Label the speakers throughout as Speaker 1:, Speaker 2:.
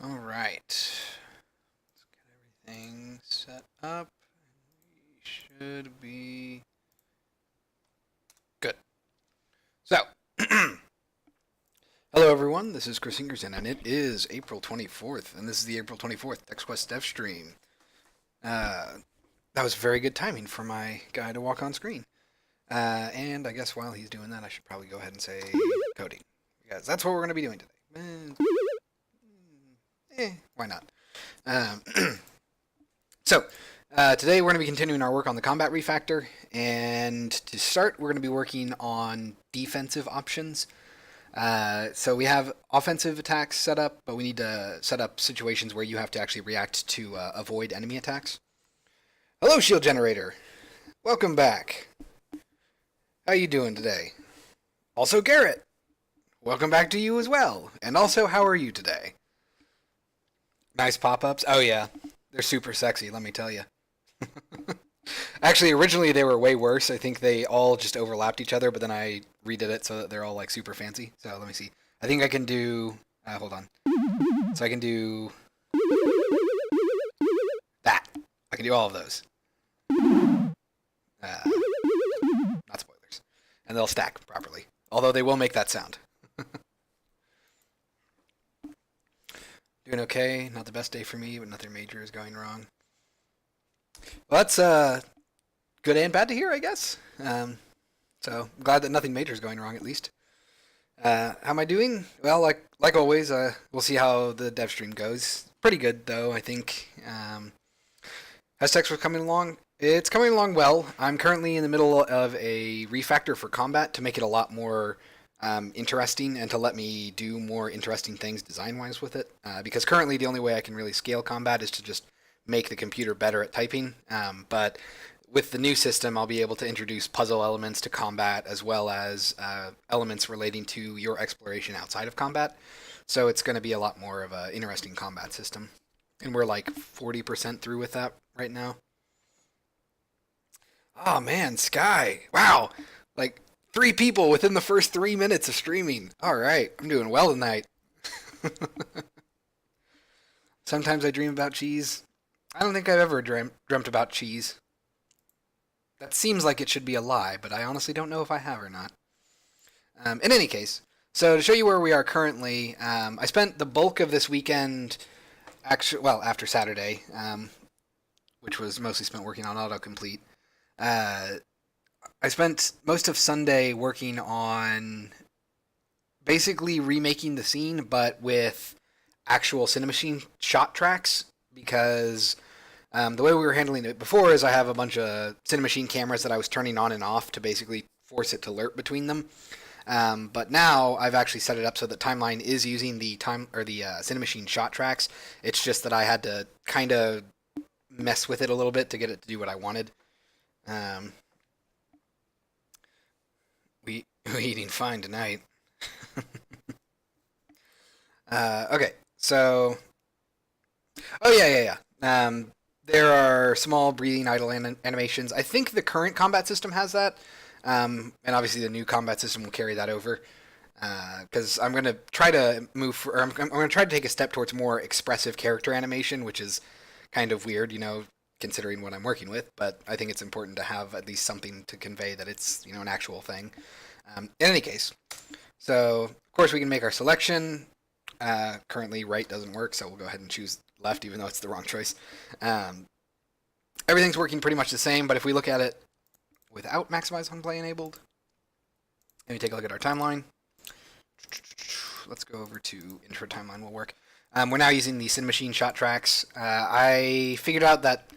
Speaker 1: All right. Let's get everything set up. We should be good. So, hello everyone. This is Chris Ingerson, and it is April 24th, and this is the April 24th TextQuest Devstream. That was very good timing for my guy to walk on screen. And I guess while he's doing that, I should probably go ahead and say coding, because that's what we're going to be doing today. Why not? Um, so, today we're going to be continuing our work on the combat refactor, and to start, we're going to be working on defensive options. So we have offensive attacks set up, but we need to set up situations where you have to actually react to avoid enemy attacks. Hello, Shield Generator. Welcome back. How you doing today? Also, Garrett. Welcome back to you as well. And also, how are you today? Nice pop-ups. Oh yeah, they're super sexy, let me tell you. Actually, originally they were way worse. I think they all just overlapped each other, but then I redid it so that they're all like super fancy. So let me see. I think I can do. Hold on. So I can do that. I can do all of those. Not spoilers. And they'll stack properly. Although they will make that sound. Doing okay. Not the best day for me, but nothing major is going wrong. Well, that's good and bad to hear, I guess. So I'm glad that nothing major is going wrong, at least. How am I doing? Well, like always, we'll see how the dev stream goes. Pretty good, though, I think. How's TextQuest coming along? It's coming along well. I'm currently in the middle of a refactor for combat to make it a lot more interesting and to let me do more interesting things design-wise with it. Because currently the only way I can really scale combat is to just make the computer better at typing. But with the new system, I'll be able to introduce puzzle elements to combat as well as elements relating to your exploration outside of combat. So it's going to be a lot more of an interesting combat system. And we're like 40% through with that right now. Oh man, Sky. Wow. Like 3 people within the first 3 minutes of streaming. All right, I'm doing well tonight. Sometimes I dream about cheese. I don't think I've ever dreamt about cheese. That seems like it should be a lie, but I honestly don't know if I have or not. In any case, so to show you where we are currently, I spent the bulk of this weekend, after Saturday, which was mostly spent working on autocomplete. I spent most of Sunday working on basically remaking the scene, but with actual Cinemachine shot tracks, because the way we were handling it before is I have a bunch of Cinemachine cameras that I was turning on and off to basically force it to alert between them. But now I've actually set it up so that Timeline is using the Cinemachine shot tracks. It's just that I had to kind of mess with it a little bit to get it to do what I wanted. We eating fine tonight. Okay, so yeah. There are small breathing idle animations. I think the current combat system has that, and obviously the new combat system will carry that over. Because I'm going to try to I'm going to try to take a step towards more expressive character animation, which is kind of weird, considering what I'm working with. But I think it's important to have at least something to convey that it's, an actual thing. In any case, so of course we can make our selection. Currently right doesn't work, so we'll go ahead and choose left, even though it's the wrong choice. Everything's working pretty much the same, but if we look at it without maximize on play enabled, and we take a look at our timeline, let's go over to intro timeline will work. We're now using the Cinemachine shot tracks. I figured out that,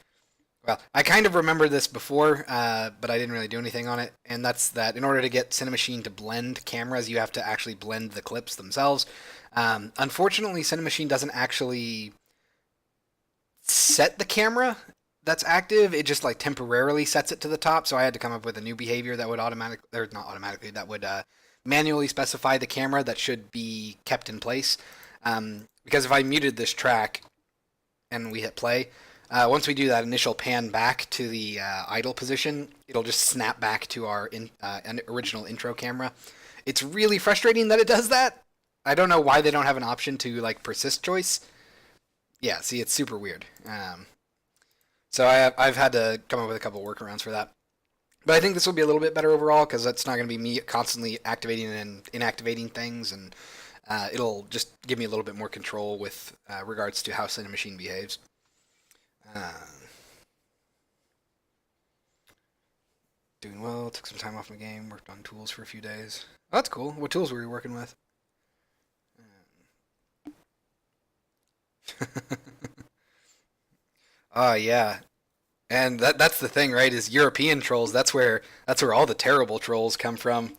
Speaker 1: I kind of remembered this before, but I didn't really do anything on it, and that's that in order to get Cinemachine to blend cameras, you have to actually blend the clips themselves. Unfortunately, Cinemachine doesn't actually set the camera that's active. It just temporarily sets it to the top, so I had to come up with a new behavior that would that would manually specify the camera that should be kept in place. Because if I muted this track and we hit play, once we do that initial pan back to the idle position, it'll just snap back to our original intro camera. It's really frustrating that it does that. I don't know why they don't have an option to persist choice, Yeah, see, it's super weird. So I've had to come up with a couple of workarounds for that. But I think this will be a little bit better overall because it's not going to be me constantly activating and inactivating things, and it'll just give me a little bit more control with regards to how Cinemachine behaves. Uh, Doing well. Took some time off my game. Worked on tools for a few days. Oh, that's cool. What tools were you working with? Oh yeah, and that's the thing, right? Is European trolls. That's where all the terrible trolls come from.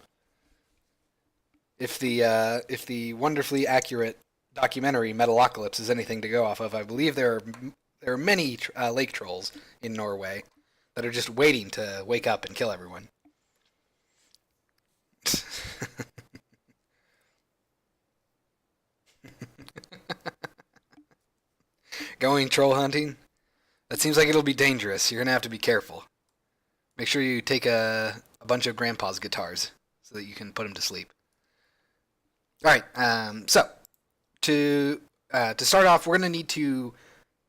Speaker 1: If the wonderfully accurate documentary Metalocalypse is anything to go off of, I believe there are many lake trolls in Norway that are just waiting to wake up and kill everyone. Going troll hunting? That seems like it'll be dangerous. You're gonna have to be careful. Make sure you take a bunch of grandpa's guitars so that you can put them to sleep. All right. So to start off, we're gonna need to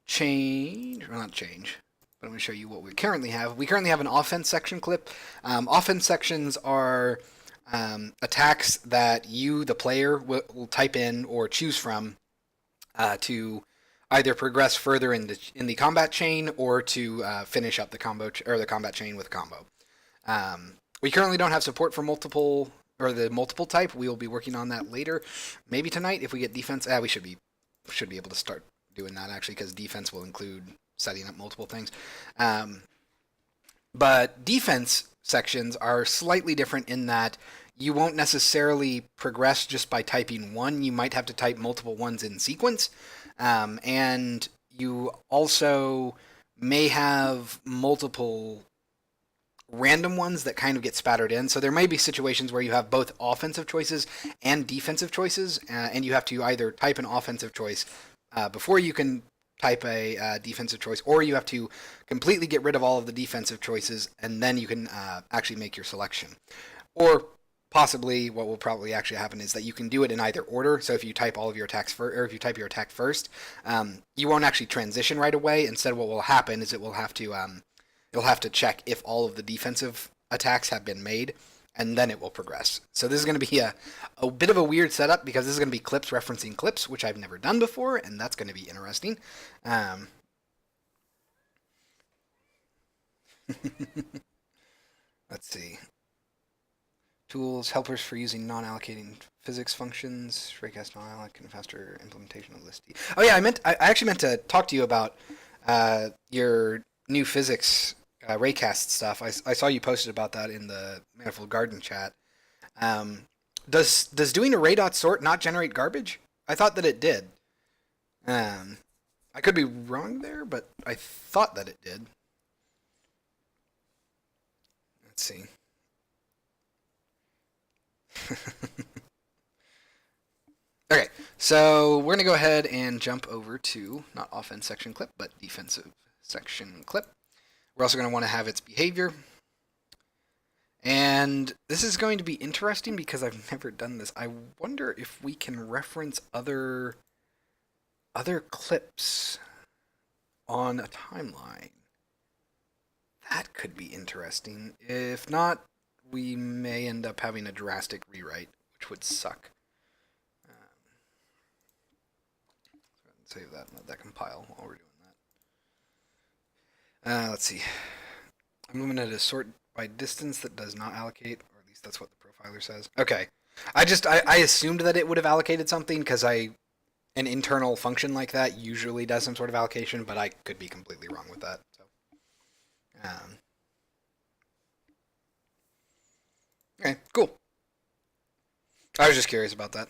Speaker 1: change, or not change, but I'm gonna show you what we currently have. We currently have an offense section clip. Offense sections are attacks that you, the player, will type in or choose from to either progress further in the combat chain or to finish up the combo or the combat chain with a combo. We currently don't have support for multiple or the multiple type. We will be working on that later, maybe tonight if we get defense. We should be able to start doing that actually because defense will include setting up multiple things. But defense sections are slightly different in that you won't necessarily progress just by typing one. You might have to type multiple ones in sequence. And you also may have multiple random ones that kind of get spattered in. So there may be situations where you have both offensive choices and defensive choices, and you have to either type an offensive choice before you can type a defensive choice, or you have to completely get rid of all of the defensive choices, and then you can actually make your selection. Or possibly what will probably actually happen is that you can do it in either order. So if you type all of your attacks first, or if you type your attack first, you won't actually transition right away. Instead, what will happen is you'll have to check if all of the defensive attacks have been made, and then it will progress. So this is going to be a bit of a weird setup because this is going to be clips referencing clips, which I've never done before, and that's going to be interesting. Let's see. Tools, helpers for using non-allocating physics functions, raycast non-alloc, and faster implementation of list. Oh yeah, I actually meant to talk to you about your new physics raycast stuff. I saw you posted about that in the Manifold Garden chat. Does doing a ray dot sort not generate garbage? I thought that it did. I could be wrong there, but I thought that it did. Let's see. Okay, so we're going to go ahead and jump over to not offense section clip, but defensive section clip. We're also going to want to have its behavior. And this is going to be interesting because I've never done this. I wonder if we can reference other clips on a timeline. That could be interesting. If not, we may end up having a drastic rewrite, which would suck. Save that and let that compile while we're doing that. Let's see. I'm limited to sort by distance that does not allocate, or at least that's what the profiler says. Okay. I assumed that it would have allocated something because an internal function like that usually does some sort of allocation, but I could be completely wrong with that. So, okay, cool. I was just curious about that.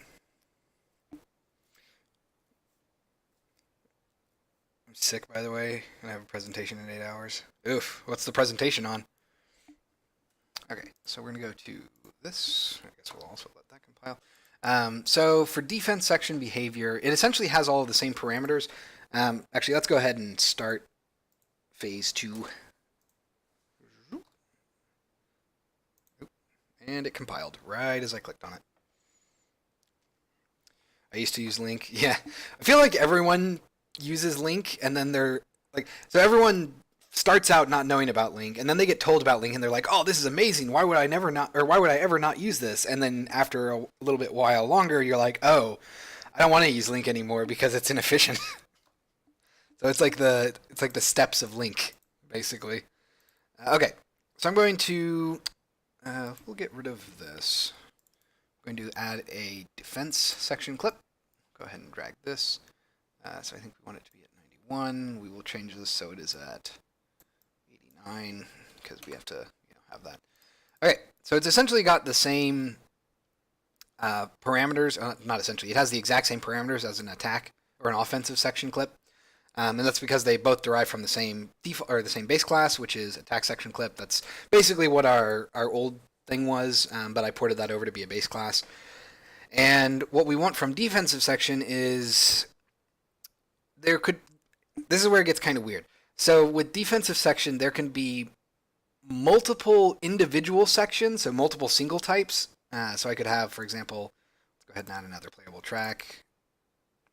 Speaker 1: I'm sick, by the way, and I have a presentation in 8 hours. Oof, what's the presentation on? Okay, so we're going to go to this. I guess we'll also let that compile. So for defense section behavior, it essentially has all of the same parameters. Actually, let's go ahead and start phase 2. And it compiled right as I clicked on it. I used to use Link. Yeah, I feel like everyone uses Link, and then they're like, so everyone starts out not knowing about Link, and then they get told about Link, and they're like, "Oh, this is amazing! Why would I never not, or why would I ever not use this?" And then after a little bit while longer, you're like, "Oh, I don't want to use Link anymore because it's inefficient." So it's like the steps of Link, basically. Okay, so I'm going to we'll get rid of this. I'm going to add a defense section clip. Go ahead and drag this. So I think we want it to be at 91. We will change this so it is at 89 because we have to have that. Okay, so it's essentially got the same parameters. Not essentially. It has the exact same parameters as an attack or an offensive section clip. And that's because they both derive from the same default or the same base class, which is attack section clip. That's basically what our old thing was, but I ported that over to be a base class. And what we want from defensive section is this is where it gets kind of weird. So with defensive section, there can be multiple individual sections, so multiple single types. So I could have, for example, let's go ahead and add another playable track,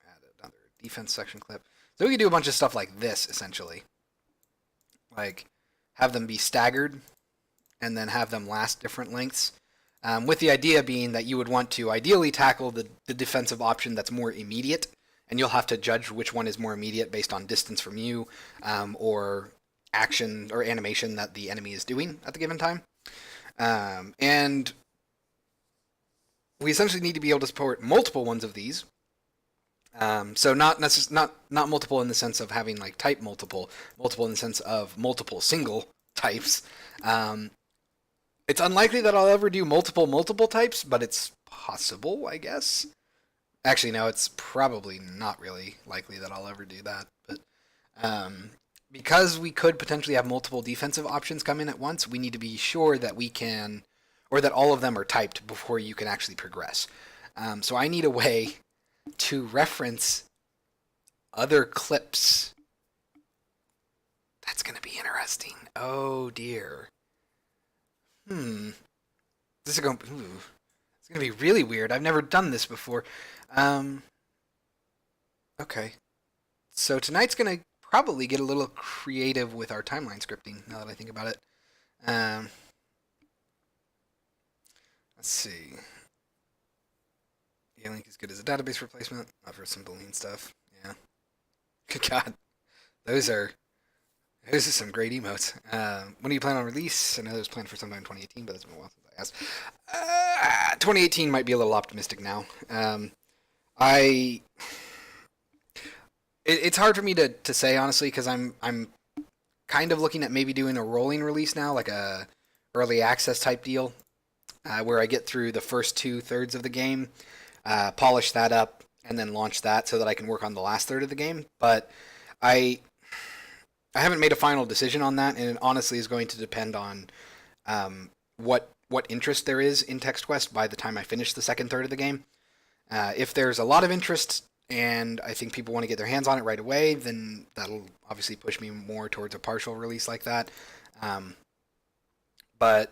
Speaker 1: add another defense section clip. So we could do a bunch of stuff like this, essentially. Like, have them be staggered, and then have them last different lengths. With the idea being that you would want to ideally tackle the defensive option that's more immediate, and you'll have to judge which one is more immediate based on distance from you, or action or animation that the enemy is doing at the given time. And we essentially need to be able to support multiple ones of these. So not multiple in the sense of having like type multiple in the sense of multiple single types. It's unlikely that I'll ever do multiple types, but it's possible, I guess. Actually, no, it's probably not really likely that I'll ever do that. But because we could potentially have multiple defensive options come in at once, we need to be sure that we can, or that all of them are typed before you can actually progress. So I need a way to reference other clips. That's going to be interesting. Oh dear. This is going. It's going to be really weird. I've never done this before. Okay. So tonight's going to probably get a little creative with our timeline scripting. Now that I think about it. Let's see. Yeah, Link is good as a database replacement, not for some Boolean stuff. Yeah. Good God, those are some great emotes. When do you plan on release? I know it was planned for sometime in 2018, but it's been a while since I asked. 2018 might be a little optimistic now. It's hard for me to say honestly because I'm kind of looking at maybe doing a rolling release now, like a early access type deal, where I get through the first 2/3 of the game, polish that up, and then launch that so that I can work on the last third of the game. But I haven't made a final decision on that, and it honestly is going to depend on what interest there is in Text Quest by the time I finish the second third of the game. If there's a lot of interest and I think people want to get their hands on it right away, then that'll obviously push me more towards a partial release like that. But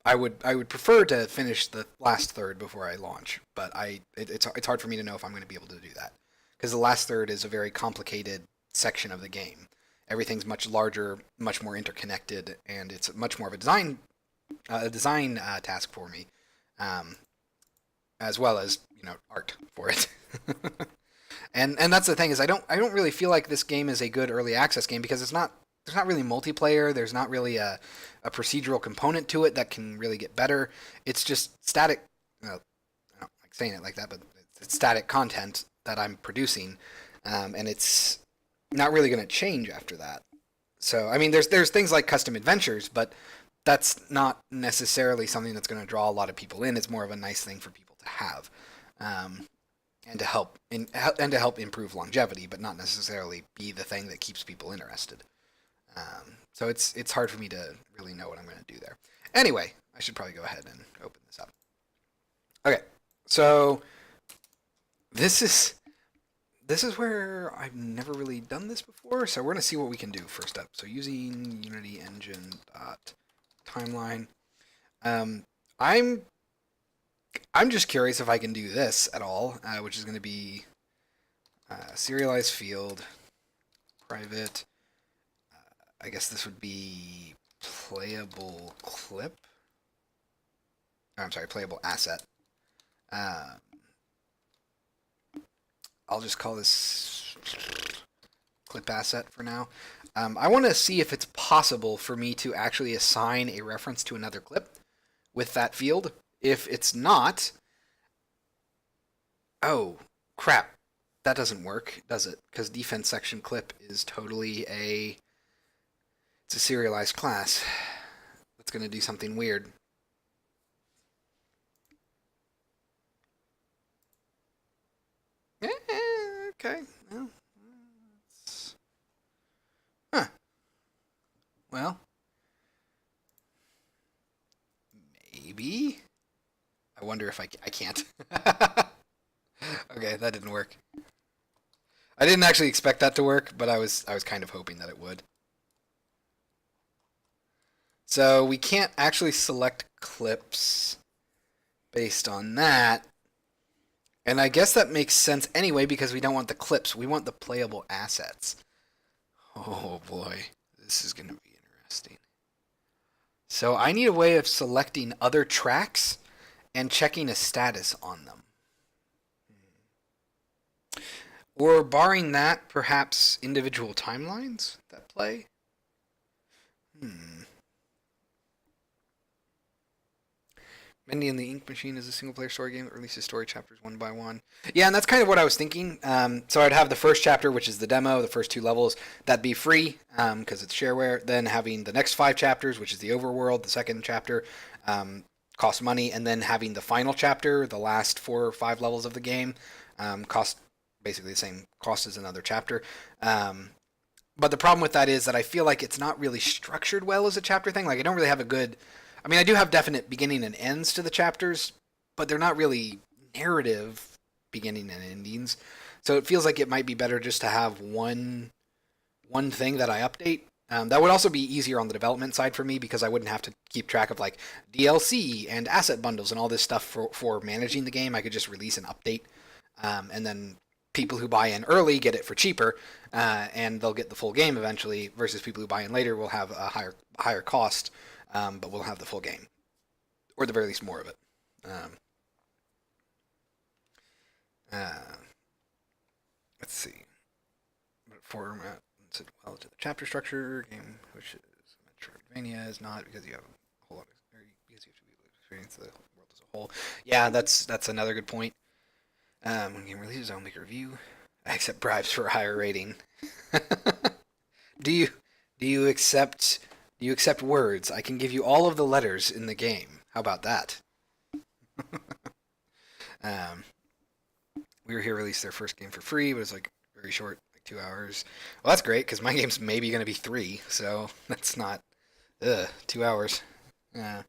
Speaker 1: I would prefer to finish the last third before I launch, but it's hard for me to know if I'm going to be able to do that because the last third is a very complicated section of the game. Everything's much larger, much more interconnected, and it's much more of a design task for me, as well as art for it. and that's the thing is I don't really feel like this game is a good early access game because there's not really multiplayer. There's not really a procedural component to it that can really get better. It's just static. I don't like saying it like that, but it's static content that I'm producing, and it's not really going to change after that. So I mean, there's things like custom adventures, but that's not necessarily something that's going to draw a lot of people in. It's more of a nice thing for people to have, and to help improve longevity, but not necessarily be the thing that keeps people interested. So it's hard for me to really know what I'm going to do there. Anyway, I should probably go ahead and open this up. Okay, so this is where I've never really done this before. So we're going to see what we can do first up. So using Unity Engine timeline. I'm just curious if I can do this at all, which is going to be Serialized field, private. I guess this would be playable clip. Oh, I'm sorry, playable asset. Um, I'll just call this clip asset for now. I want to see if it's possible for me to actually assign a reference to another clip with that field. If it's not, oh, crap. That doesn't work, does it? Because defense section clip is totally it's a serialized class. That's going to do something weird. Okay. Well, huh. Well, maybe. I wonder if I can't. Okay, that didn't work. I didn't actually expect that to work, but I was kind of hoping that it would. So we can't actually select clips based on that. And I guess that makes sense anyway because we don't want the clips. We want the playable assets. Oh boy, this is going to be interesting. So I need a way of selecting other tracks and checking a status on them. Or barring that, perhaps individual timelines that play? Hmm. Mindy and the Ink Machine is a single-player story game that releases story chapters one by one. Yeah, and that's kind of what I was thinking. So I'd have the first chapter, which is the demo, the first two levels, that'd be free because it's shareware. Then having the next 5 chapters, which is the overworld, the second chapter, cost money, and then having the final chapter, the last 4 or 5 levels of the game, cost basically the same cost as another chapter. But the problem with that is that I feel like it's not really structured well as a chapter thing. Like I don't really have a good. I mean, I do have definite beginning and ends to the chapters, but they're not really narrative beginning and endings. So it feels like it might be better just to have one thing that I update. That would also be easier on the development side for me because I wouldn't have to keep track of like DLC and asset bundles and all this stuff for managing the game. I could just release an update, and then people who buy in early get it for cheaper, and they'll get the full game eventually. Versus people who buy in later will have a higher cost, but we'll have the full game, or at the very least more of it. Um, uh, let's see. Format it well to the chapter structure game, which is Metroidvania is not because you have a whole lot of because you have to be able to experience the world as a whole. Yeah, that's another good point. When game releases, I'll make a review. I accept bribes for a higher rating. do you do you accept words? I can give you all of the letters in the game. How about that? Um, We Were Here released their first game for free, but it's like very short, like 2 hours. Well, that's great because my game's maybe going to be 3, so that's not 2 hours. Uh,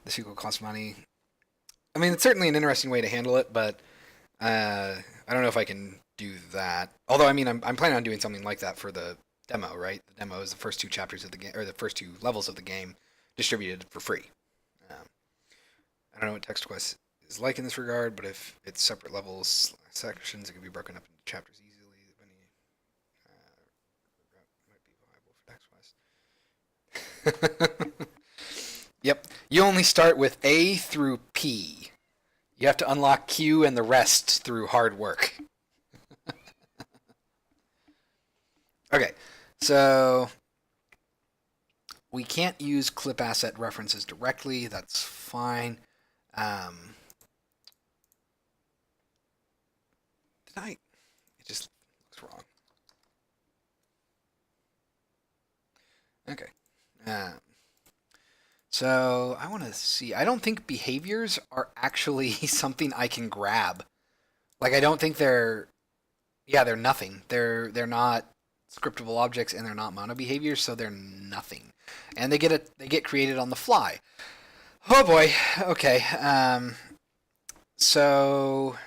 Speaker 1: the sequel costs money. I mean, it's certainly an interesting way to handle it, but I don't know if I can do that. Although, I mean, I'm planning on doing something like that for the demo, right? The demo is the first 2 chapters of the game, or the first 2 levels of the game, distributed for free. Um, I don't know what Text Quest is like in this regard, but if it's separate levels, sections, it can be broken up into chapters easily. Might be viable for Text Quest. Yep. You only start with A through P. You have to unlock Q and the rest through hard work. Okay, so we can't use clip asset references directly. That's fine. Did I? It just looks wrong. Okay. So I want to see. I don't think behaviors are actually something I can grab. Like I don't think they're. Yeah, they're nothing. They're not scriptable objects and they're not mono behaviors, so they're nothing. And they get created on the fly. Oh boy. Okay. So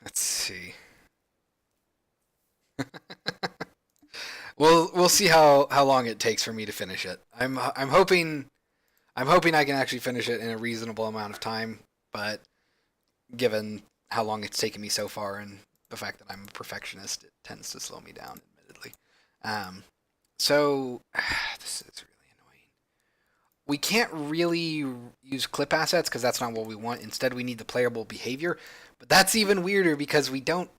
Speaker 1: let's see. We'll see how long it takes for me to finish it. I'm hoping I can actually finish it in a reasonable amount of time, but given how long it's taken me so far and the fact that I'm a perfectionist, it tends to slow me down, admittedly. Um, so this is really annoying. We can't really use clip assets because that's not what we want. Instead, we need the playable behavior. But that's even weirder because we can't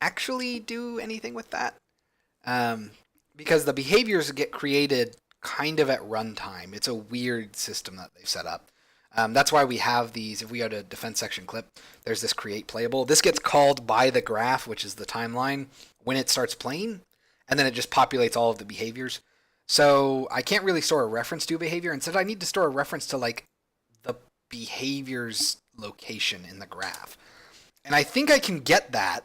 Speaker 1: actually do anything with that. Um, because the behaviors get created kind of at runtime. It's a weird system that they've set up. That's why we have these. If we go to defense section clip, there's this create playable. This gets called by the graph, which is the timeline, when it starts playing, and then it just populates all of the behaviors. So I can't really store a reference to a behavior. Instead, I need to store a reference to like the behavior's location in the graph. And I think I can get that.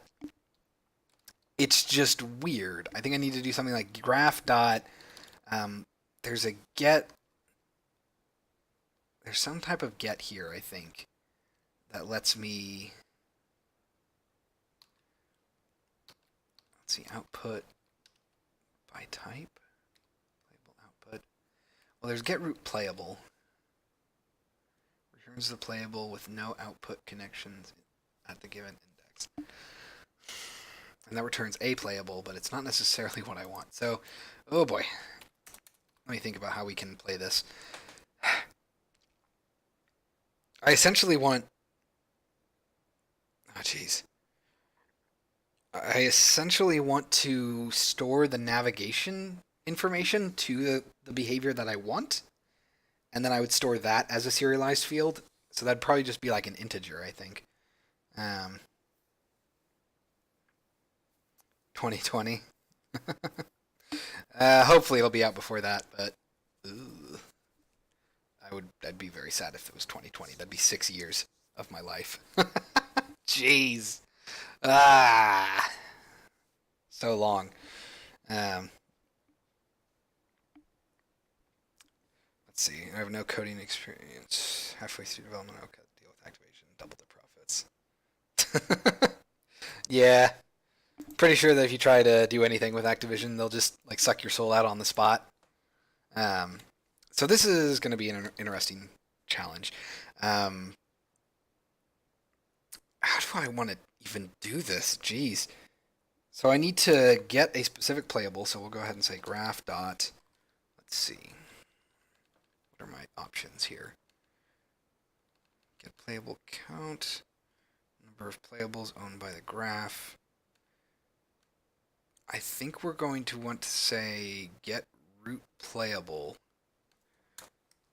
Speaker 1: It's just weird. I think I need to do something like graph dot. There's a get. There's some type of get here, I think, that lets me. Let's see, output by type. Playable output. Well, there's get root playable. Returns the playable with no output connections at the given index. And that returns a playable, but it's not necessarily what I want. So, oh boy. Let me think about how we can play this. I essentially want... Oh, jeez. I essentially want to store the navigation information to the behavior that I want, and then I would store that as a serialized field. So that'd probably just be like an integer, I think. 2020. Hopefully it'll be out before that, but ugh, I'd be very sad if it was 2020. That'd be 6 years of my life. Jeez. Ah, so long. Um, let's see. I have no coding experience. Halfway through development, okay. Deal with activation. Double the profits. Yeah. Pretty sure that if you try to do anything with Activision, they'll just like suck your soul out on the spot. So this is going to be an interesting challenge. How do I want to even do this? Jeez. So I need to get a specific playable. So we'll go ahead and say graph dot. Let's see. What are my options here? Get playable count. Number of playables owned by the graph. I think we're going to want to say get root playable.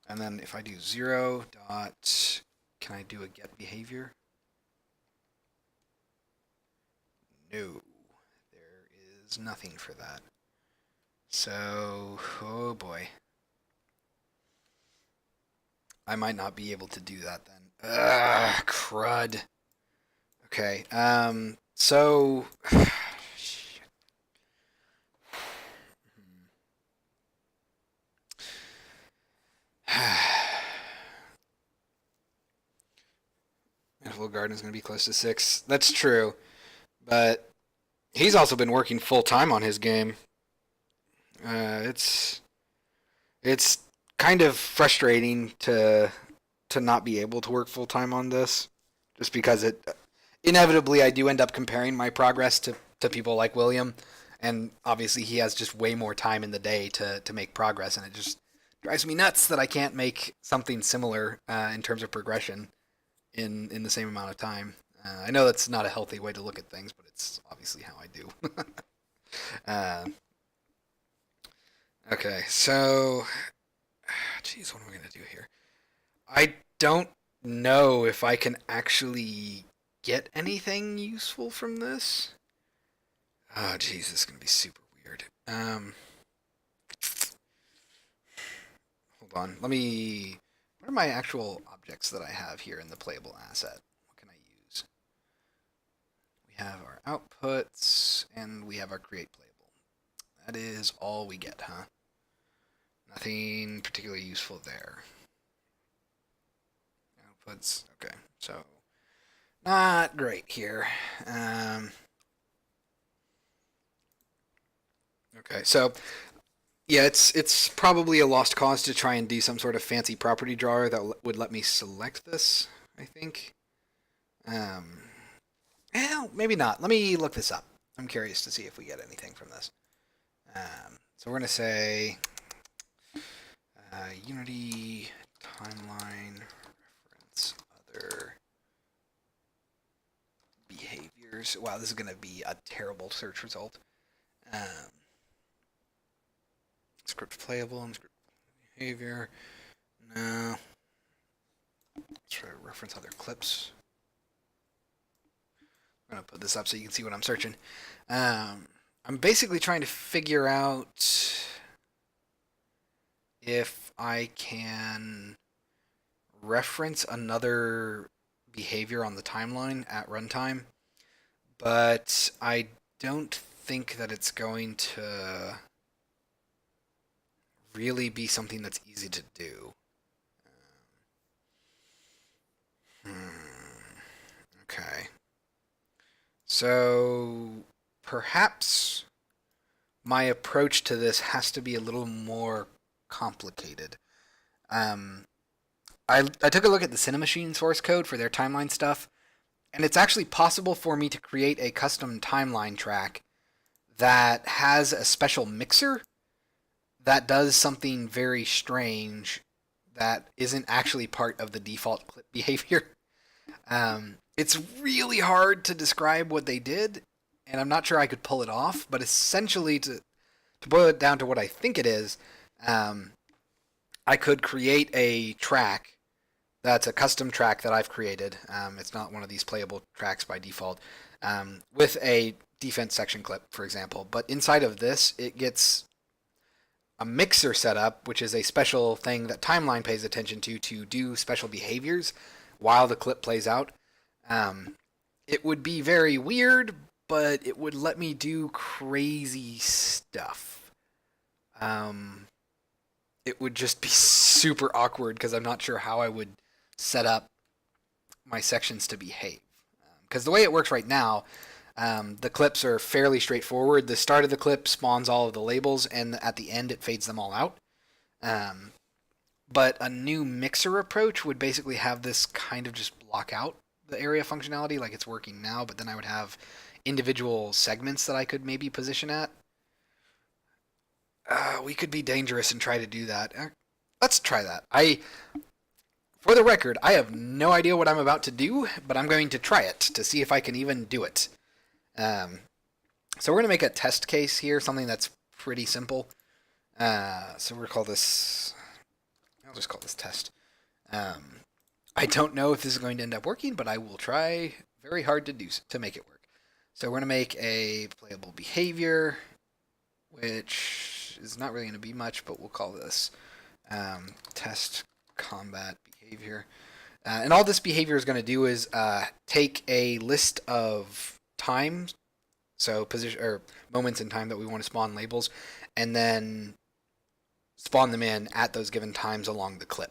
Speaker 1: And then if I do 0 dot, can I do a get behavior? No, there is nothing for that. So, oh boy. I might not be able to do that then. Ugh, crud. Okay, so... Manifold Garden is going to be close to 6. That's true. But he's also been working full time on his game. It's kind of frustrating to not be able to work full time on this, just because it inevitably I do end up comparing my progress to people like William, and obviously he has just way more time in the day to make progress, and it just drives me nuts that I can't make something similar in terms of progression in the same amount of time. I know that's not a healthy way to look at things, but it's obviously how I do. Okay, so, geez, what am I going to do here? I don't know if I can actually get anything useful from this. Oh, geez, this is going to be super weird. Hold on, let me... What are my actual objects that I have here in the playable asset? What can I use? We have our outputs, and we have our create playable. That is all we get, huh? Nothing particularly useful there. Outputs, okay, so not great here. Okay, so yeah, it's probably a lost cause to try and do some sort of fancy property drawer that would let me select this, I think. Well, maybe not. Let me look this up. I'm curious to see if we get anything from this. So we're going to say Unity timeline reference other behaviors. Wow, this is going to be a terrible search result. Script playable and script behavior. No. Let's try to reference other clips. I'm going to put this up so you can see what I'm searching. I'm basically trying to figure out if I can reference another behavior on the timeline at runtime, but I don't think that it's going to really be something that's easy to do. Okay. So perhaps my approach to this has to be a little more complicated. I took a look at the Cinemachine source code for their timeline stuff, and it's actually possible for me to create a custom timeline track that has a special mixer that does something very strange that isn't actually part of the default clip behavior. It's really hard to describe what they did, and I'm not sure I could pull it off, but essentially, to boil it down to what I think it is, I could create a track that's a custom track that I've created. It's not one of these playable tracks by default, with a defense section clip, for example. But inside of this, it gets a mixer set up, which is a special thing that Timeline pays attention to do special behaviors while the clip plays out. It would be very weird, but it would let me do crazy stuff. It would just be super awkward because I'm not sure how I would set up my sections to behave. Because the way it works right now, the clips are fairly straightforward. The start of the clip spawns all of the labels, and at the end it fades them all out. But a new mixer approach would basically have this kind of just block out the area functionality like it's working now, but then I would have individual segments that I could maybe position at. We could be dangerous and try to do that. Let's try that. For the record, I have no idea what I'm about to do, but I'm going to try it to see if I can even do it. So we're going to make a test case here, something that's pretty simple. So we're going to call this... I'll just call this test. I don't know if this is going to end up working, but I will try very hard to make it work. So we're going to make a playable behavior, which is not really going to be much, but we'll call this test combat behavior. And all this behavior is going to do is take a list of times, so position or moments in time that we want to spawn labels, and then spawn them in at those given times along the clip.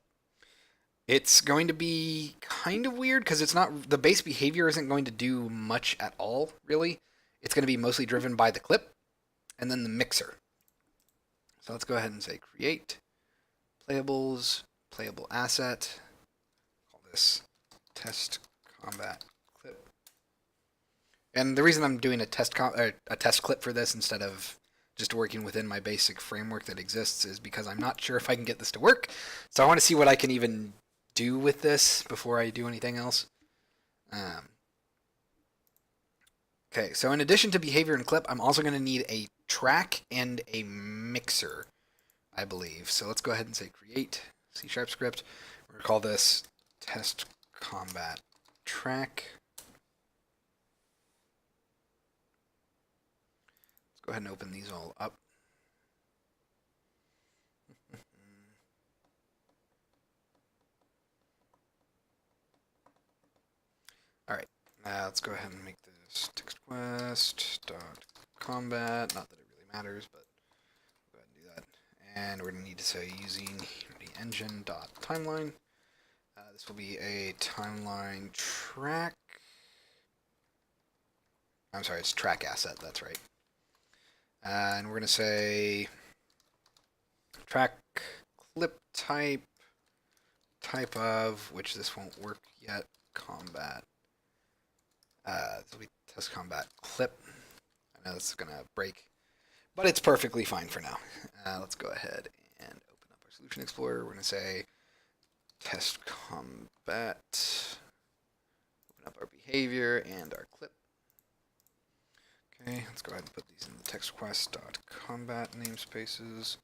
Speaker 1: It's going to be kind of weird because it's not the base behavior isn't going to do much at all, really. It's going to be mostly driven by the clip and then the mixer. So let's go ahead and say create playables, playable asset. Call this test combat clip. And the reason I'm doing a test clip for this instead of just working within my basic framework that exists is because I'm not sure if I can get this to work. So I want to see what I can even do with this before I do anything else. Okay, so in addition to behavior and clip, I'm also going to need a track and a mixer, I believe. So let's go ahead and say create C# script. We're going to call this test combat track. Let's go ahead and open these all up. All right, let's go ahead and make this text quest dot combat. Not that it really matters, but we'll go ahead and do that. And we're going to need to say using Unity engine dot timeline. This will be a timeline track. I'm sorry, it's track asset. That's right. And we're going to say track clip type of, which this won't work yet, combat. This will be test combat clip. I know this is going to break, but it's perfectly fine for now. Let's go ahead and open up our Solution Explorer. We're going to say test combat, open up our behavior and our clip. Okay, let's go ahead and put these in the textquest.combat namespaces.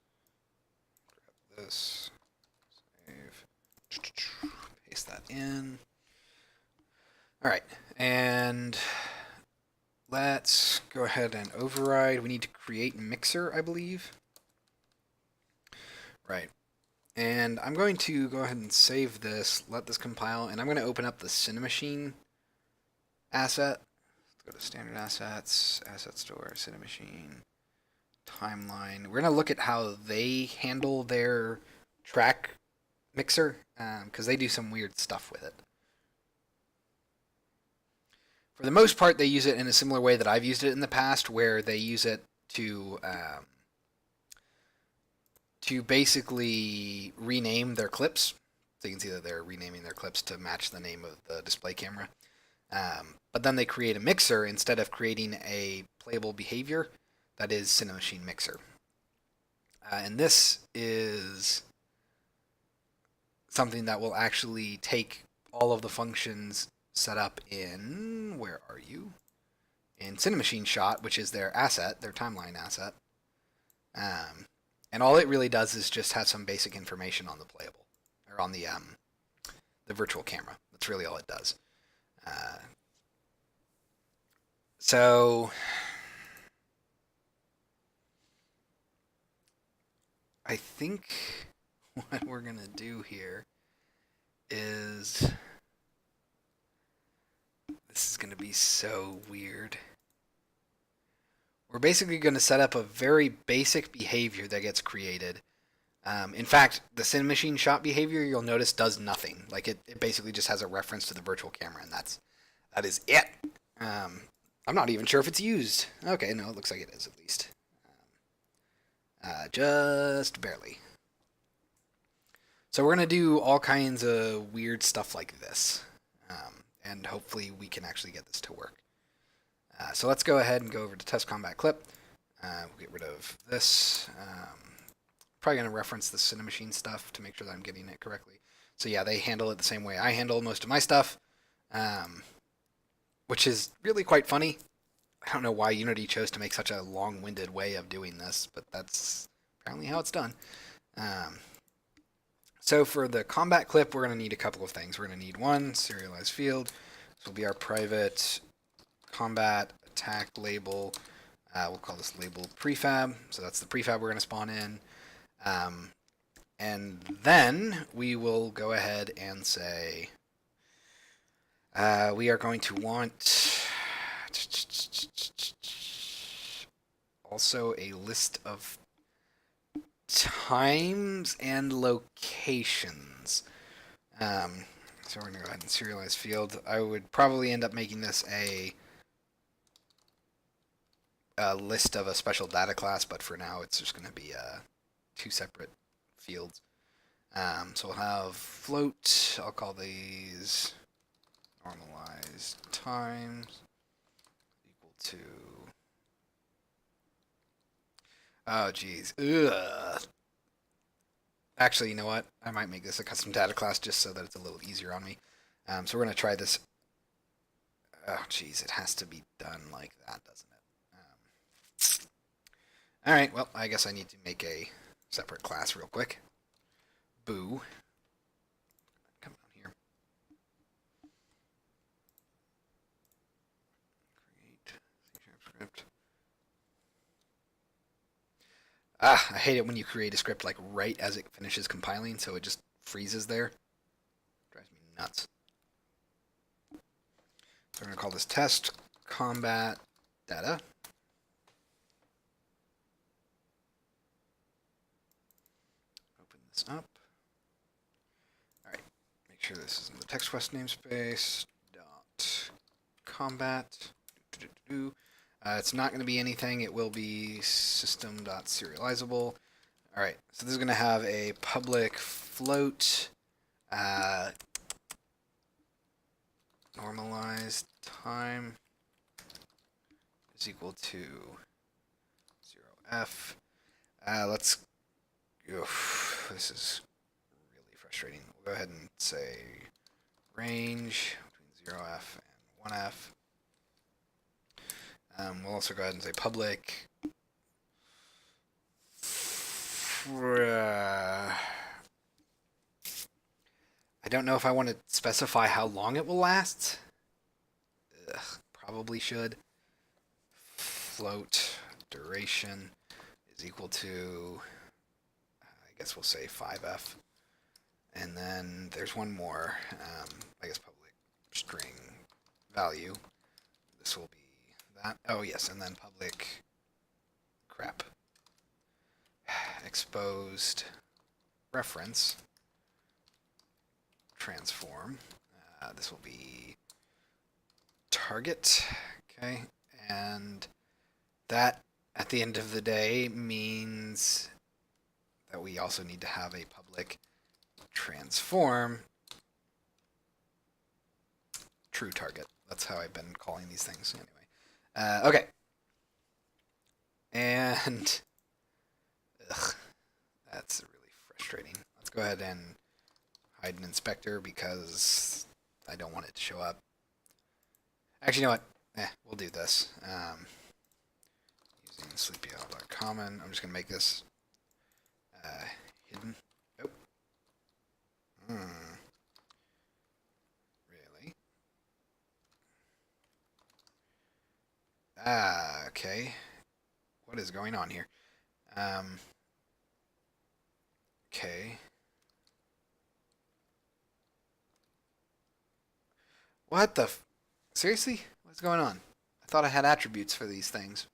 Speaker 1: Grab this, save, paste that in. All right, and let's go ahead and override. We need to create mixer, I believe. Right. And I'm going to go ahead and save this, let this compile, and I'm going to open up the Cinemachine asset. Let's go to Standard Assets, Asset Store, Cinemachine, Timeline. We're going to look at how they handle their track mixer, because they do some weird stuff with it. For the most part, they use it in a similar way that I've used it in the past, where they use it to basically rename their clips. So you can see that they're renaming their clips to match the name of the display camera. But then they create a mixer instead of creating a playable behavior that is Cinemachine Mixer. And this is something that will actually take all of the functions set up in, where are you? In Cinemachine Shot, which is their asset, their timeline asset. And all it really does is just have some basic information on the playable, or on the virtual camera. That's really all it does. So I think what we're gonna do here is, this is gonna be so weird. We're basically going to set up a very basic behavior that gets created. In fact, the Cinemachine Shot behavior, you'll notice, does nothing. Like it basically just has a reference to the virtual camera, and that is it. I'm not even sure if it's used. Okay, no, it looks like it is at least. Just barely. So we're going to do all kinds of weird stuff like this, and hopefully we can actually get this to work. So let's go ahead and go over to Test Combat Clip. We'll get rid of this. Probably going to reference the Cinemachine stuff to make sure that I'm getting it correctly. So yeah, they handle it the same way I handle most of my stuff, which is really quite funny. I don't know why Unity chose to make such a long-winded way of doing this, but that's apparently how it's done. So for the combat clip, we're going to need a couple of things. We're going to need one serialized field. This will be our private combat attack label. We'll call this label prefab. So that's the prefab we're going to spawn in. And then we will go ahead and say we are going to want also a list of times and locations. So we're going to go ahead and serialize field. I would probably end up making this a list of a special data class, but for now it's just going to be two separate fields. So we'll have float. I'll call these normalized times equal to. Oh geez. Ugh. Actually, you know what? I might make this a custom data class just so that it's a little easier on me. So we're going to try this. Oh geez, it has to be done like that, doesn't it? All right. Well, I guess I need to make a separate class real quick. Boo. Come down here. Create script. I hate it when you create a script like right as it finishes compiling, so it just freezes there. Drives me nuts. So we're going to call this test combat data. Open this up. All right. Make sure this is in the TextQuest namespace. Dot combat. It's not going to be anything. It will be system.serializable. All right. So this is going to have a public float. Normalized time is equal to 0f. Let's. This is really frustrating. We'll go ahead and say range between 0f and 1f. We'll also go ahead and say public. I don't know if I want to specify how long it will last. Probably should. Float duration is equal to, I guess we'll say 5f. And then there's one more, I guess public string value. This will be that. Oh, yes, and then public crap. Exposed reference transform. This will be target. Okay, and that at the end of the day means that we also need to have a public transform true target. That's how I've been calling these things anyway. Okay. And that's really frustrating. Let's go ahead and hide an inspector because I don't want it to show up. Actually, you know what? We'll do this. Using sleepyowl.common. I'm just going to make this hidden. Oh. Really? Okay. What is going on here? Okay. What the seriously? What's going on? I thought I had attributes for these things.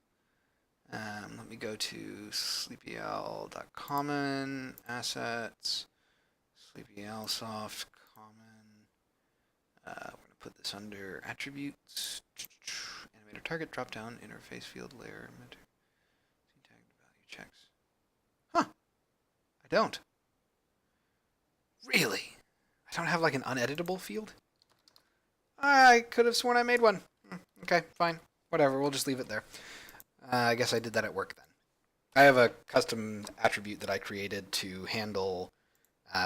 Speaker 1: Let me go to sleepyowl.common, assets, sleepyowlsoft, common. We're going to put this under attributes, animator target, drop down, interface field layer, tag value checks. Huh. I don't. Really? I don't have like an uneditable field? I could have sworn I made one. Okay, fine. Whatever, we'll just leave it there. I guess I did that at work then. I have a custom attribute that I created to handle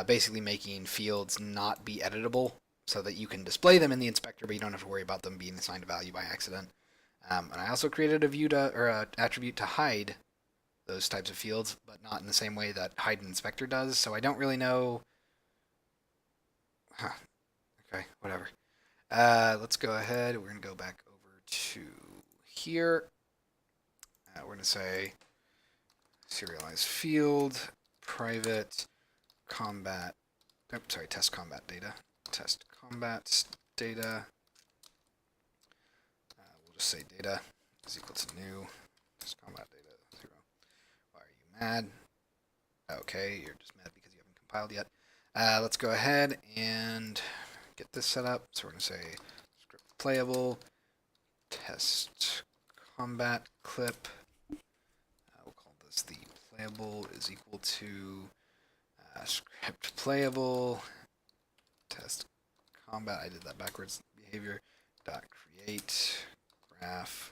Speaker 1: basically making fields not be editable so that you can display them in the inspector, but you don't have to worry about them being assigned a value by accident. And I also created a view to, or an attribute to hide those types of fields, but not in the same way that hide an inspector does. So I don't really know. Huh. Okay, whatever. Let's go ahead. We're going to go back over to here. We're going to say serialized field, private combat, test combat data. Test combat data. We'll just say data is equal to new. Test combat data 0. Why are you mad? Okay, you're just mad because you haven't compiled yet. Let's go ahead and get this set up. So we're going to say script playable, test combat clip. We'll call this the playable is equal to script playable, test combat. I did that backwards. Behavior dot create graph.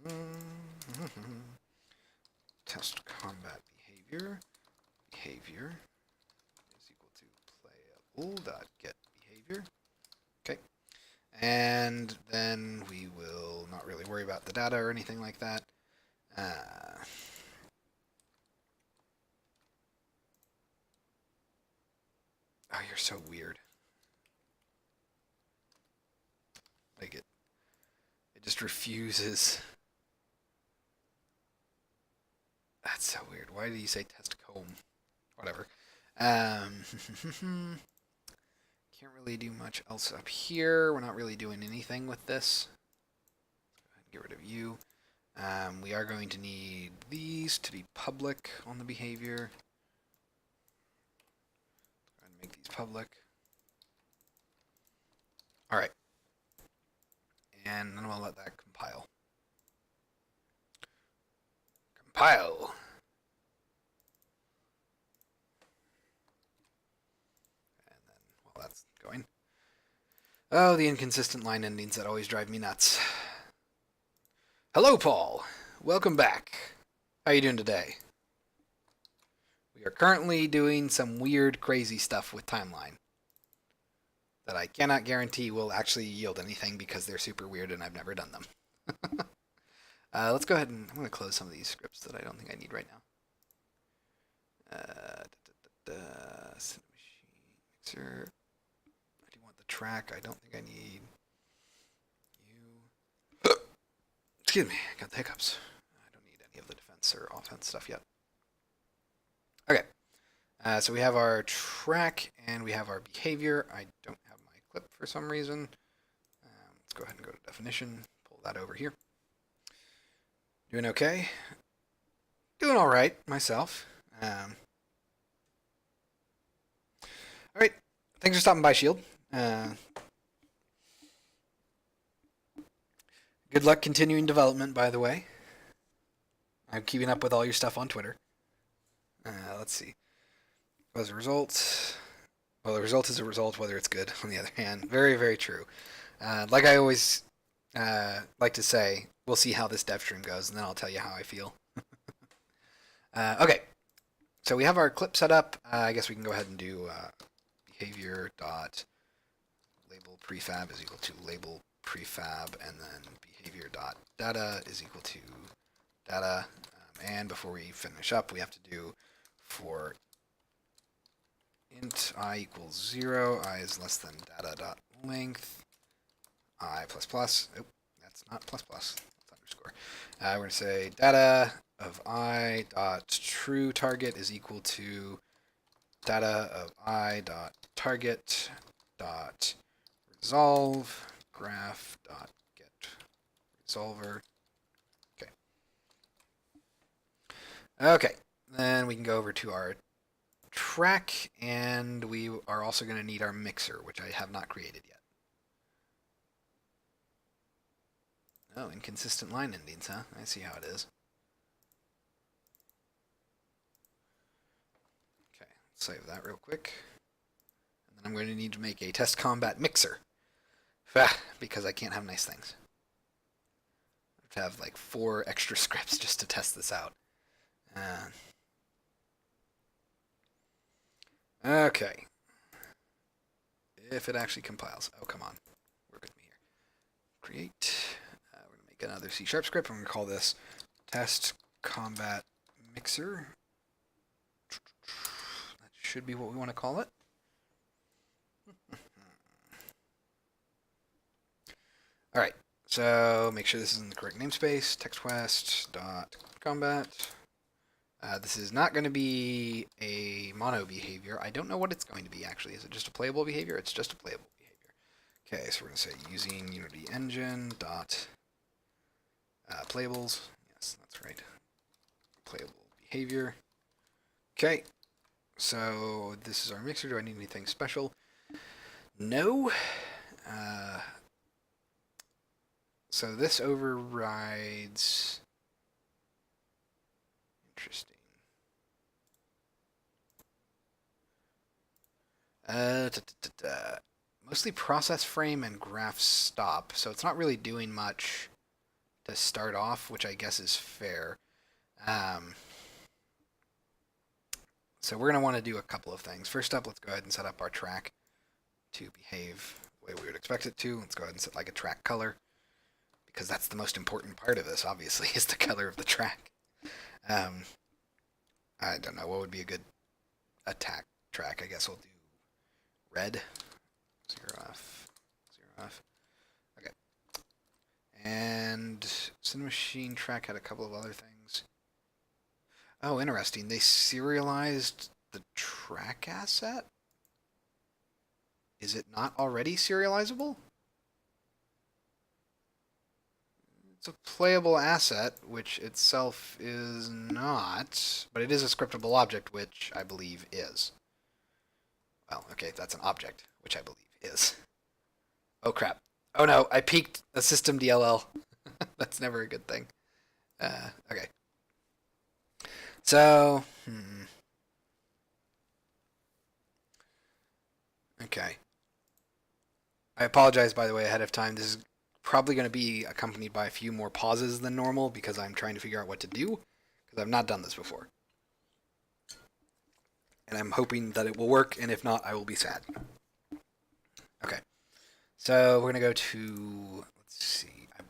Speaker 1: Okay. Test combat behavior. Behavior is equal to playable dot get behavior. Okay. And then we will not really worry about the data or anything like that. Oh, you're so weird. Like it just refuses. That's so weird. Why did you say test comb? Whatever. Can't really do much else up here. We're not really doing anything with this. Get rid of you. We are going to need these to be public on the behavior. Go ahead and make these public. All right. And then we'll let that compile. Compile. And then while that's going, Oh, the inconsistent line endings that always drive me nuts. Hello, Paul. Welcome back. How are you doing today? We are currently doing some weird, crazy stuff with Timeline that I cannot guarantee will actually yield anything because they're super weird and I've never done them. Let's go ahead and I'm going to close some of these scripts that I don't think I need right now. Mixer. I do want the track. I don't think I need you. Excuse me, I got the hiccups. I don't need any of the defense or offense stuff yet. Okay, so we have our track and we have our behavior. I don't have my clip for some reason. Let's go ahead and go to definition, pull that over here. Doing okay? Doing all right myself. All right, thanks for stopping by, Shield. Good luck continuing development, by the way. I'm keeping up with all your stuff on Twitter. Let's see. What was the result? Well, the result is a result, whether it's good, on the other hand. Very, very true. Like I always like to say, we'll see how this Devstream goes, and then I'll tell you how I feel. Okay, so we have our clip set up. I guess we can go ahead and do behavior dot label prefab is equal to label prefab, and then behavior dot data is equal to data. And before we finish up, we have to do for int I equals 0, I is less than data dot length, I plus plus. Oh, that's not plus plus. That's underscore. We're going to say data of I dot true target is equal to data of I dot target dot resolve graph dot get resolver. Okay. Okay. Then we can go over to our track, and we are also going to need our mixer, which I have not created yet. Oh, inconsistent line endings, huh? I see how it is. Okay, save that real quick. And then I'm going to need to make a test combat mixer. Because I can't have nice things. I have to have like 4 extra scripts just to test this out. Okay. If it actually compiles. Oh, come on. Work with me here. Create. We're going to make another C# script. I'm going to call this test combat mixer. That should be what we want to call it. All right. So make sure this is in the correct namespace. TextQuest.combat. This is not going to be a mono behavior. I don't know what it's going to be, actually. Is it just a playable behavior? It's just a playable behavior. Okay, so we're going to say using Unity Engine dot playables. Yes, that's right. Playable behavior. Okay, so this is our mixer. Do I need anything special? No. So this overrides... Interesting. Mostly process frame and graph stop, so it's not really doing much to start off, which I guess is fair. So we're going to want to do a couple of things. First up, let's go ahead and set up our track to behave the way we would expect it to. Let's go ahead and set like a track color, because that's the most important part of this, obviously, is the color of the track. I don't know, what would be a good attack track? I guess we'll do red. 0F. 0F. Okay. And Cinemachine track had a couple of other things. Oh, interesting. They serialized the track asset? Is it not already serializable? It's a playable asset, which itself is not, but it is a scriptable object, which I believe is. Well, okay, that's an object, which I believe is. Oh, crap. Oh, no, I peaked a system DLL. That's never a good thing. Okay. So, okay. I apologize, by the way, ahead of time. This is probably going to be accompanied by a few more pauses than normal because I'm trying to figure out what to do because I've not done this before. And I'm hoping that it will work, and if not, I will be sad. Okay, so we're going to go to, let's see, I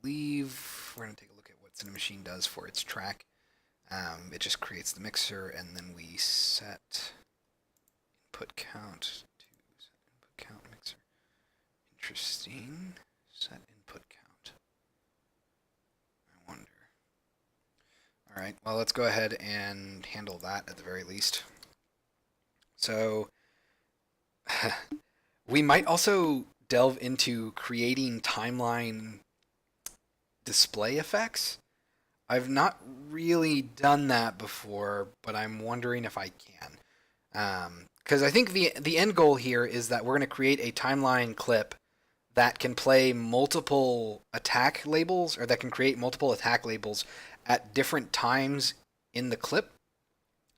Speaker 1: believe we're going to take a look at what Cinemachine does for its track. It just creates the mixer, and then we set input count to set input count mixer. Interesting. Set input count. I wonder. All right, well, let's go ahead and handle that at the very least. So we might also delve into creating timeline display effects. I've not really done that before, but I'm wondering if I can. Because I think the end goal here is that we're going to create a timeline clip that can play multiple attack labels, or that can create multiple attack labels at different times in the clip.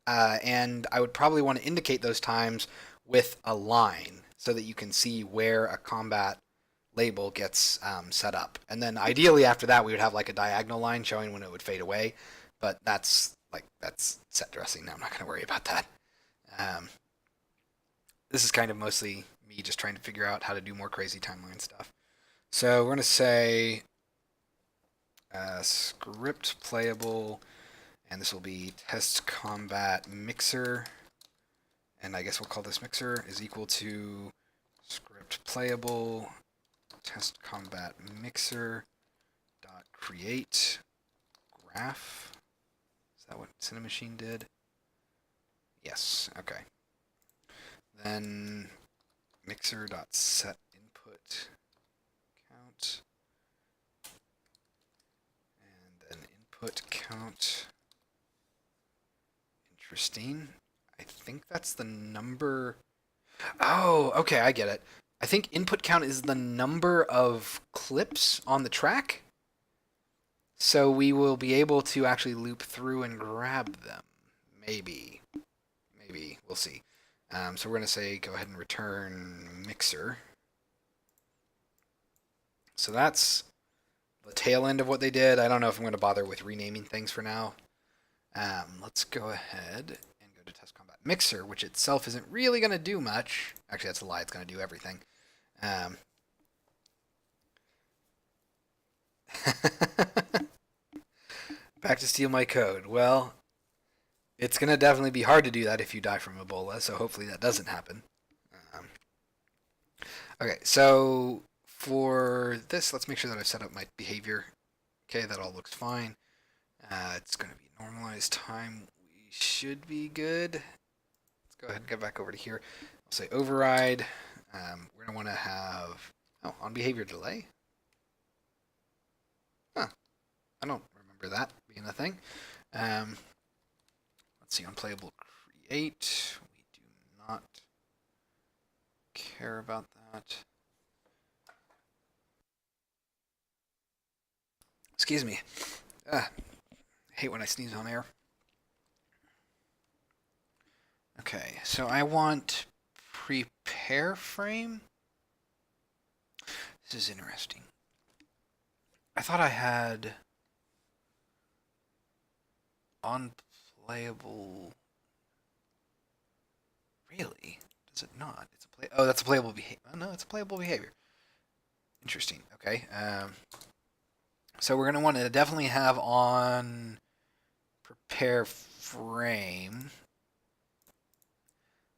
Speaker 1: And I would probably want to indicate those times with a line so that you can see where a combat label gets set up. And then ideally after that, we would have like a diagonal line showing when it would fade away. But that's set dressing. Now I'm not going to worry about that. This is kind of mostly me just trying to figure out how to do more crazy timeline stuff. So we're going to say script playable, and this will be test combat mixer, and I guess we'll call this mixer is equal to script playable test combat mixer dot create graph. Is that what Cinemachine did? Yes. Okay. Then mixer dot set input count, and then input count. Interesting. I think that's the number. Oh, okay, I get it. I think input count is the number of clips on the track. So we will be able to actually loop through and grab them. Maybe. Maybe. We'll see. So we're going to say go ahead and return mixer. So that's the tail end of what they did. I don't know if I'm going to bother with renaming things for now. Let's go ahead and go to test combat mixer, which itself isn't really going to do much. Actually, that's a lie. It's going to do everything. Back to steal my code. Well, it's going to definitely be hard to do that if you die from Ebola, so hopefully that doesn't happen. Okay, so for this, let's make sure that I've set up my behavior. Okay, that all looks fine. It's going to be normalized time. We should be good. Let's go ahead and get back over to here. I'll say override. We're going to want to have, on behavior delay. Huh. I don't remember that being a thing. Let's see, on playable create. We do not care about that. Excuse me. I hate when I sneeze on air. Okay, so I want prepare frame. This is interesting. I thought I had unplayable. Really? Does it not? It's a play. Oh, that's a playable behavior. Oh, no, it's a playable behavior. Interesting. Okay. So we're gonna want to definitely have on prepare frame.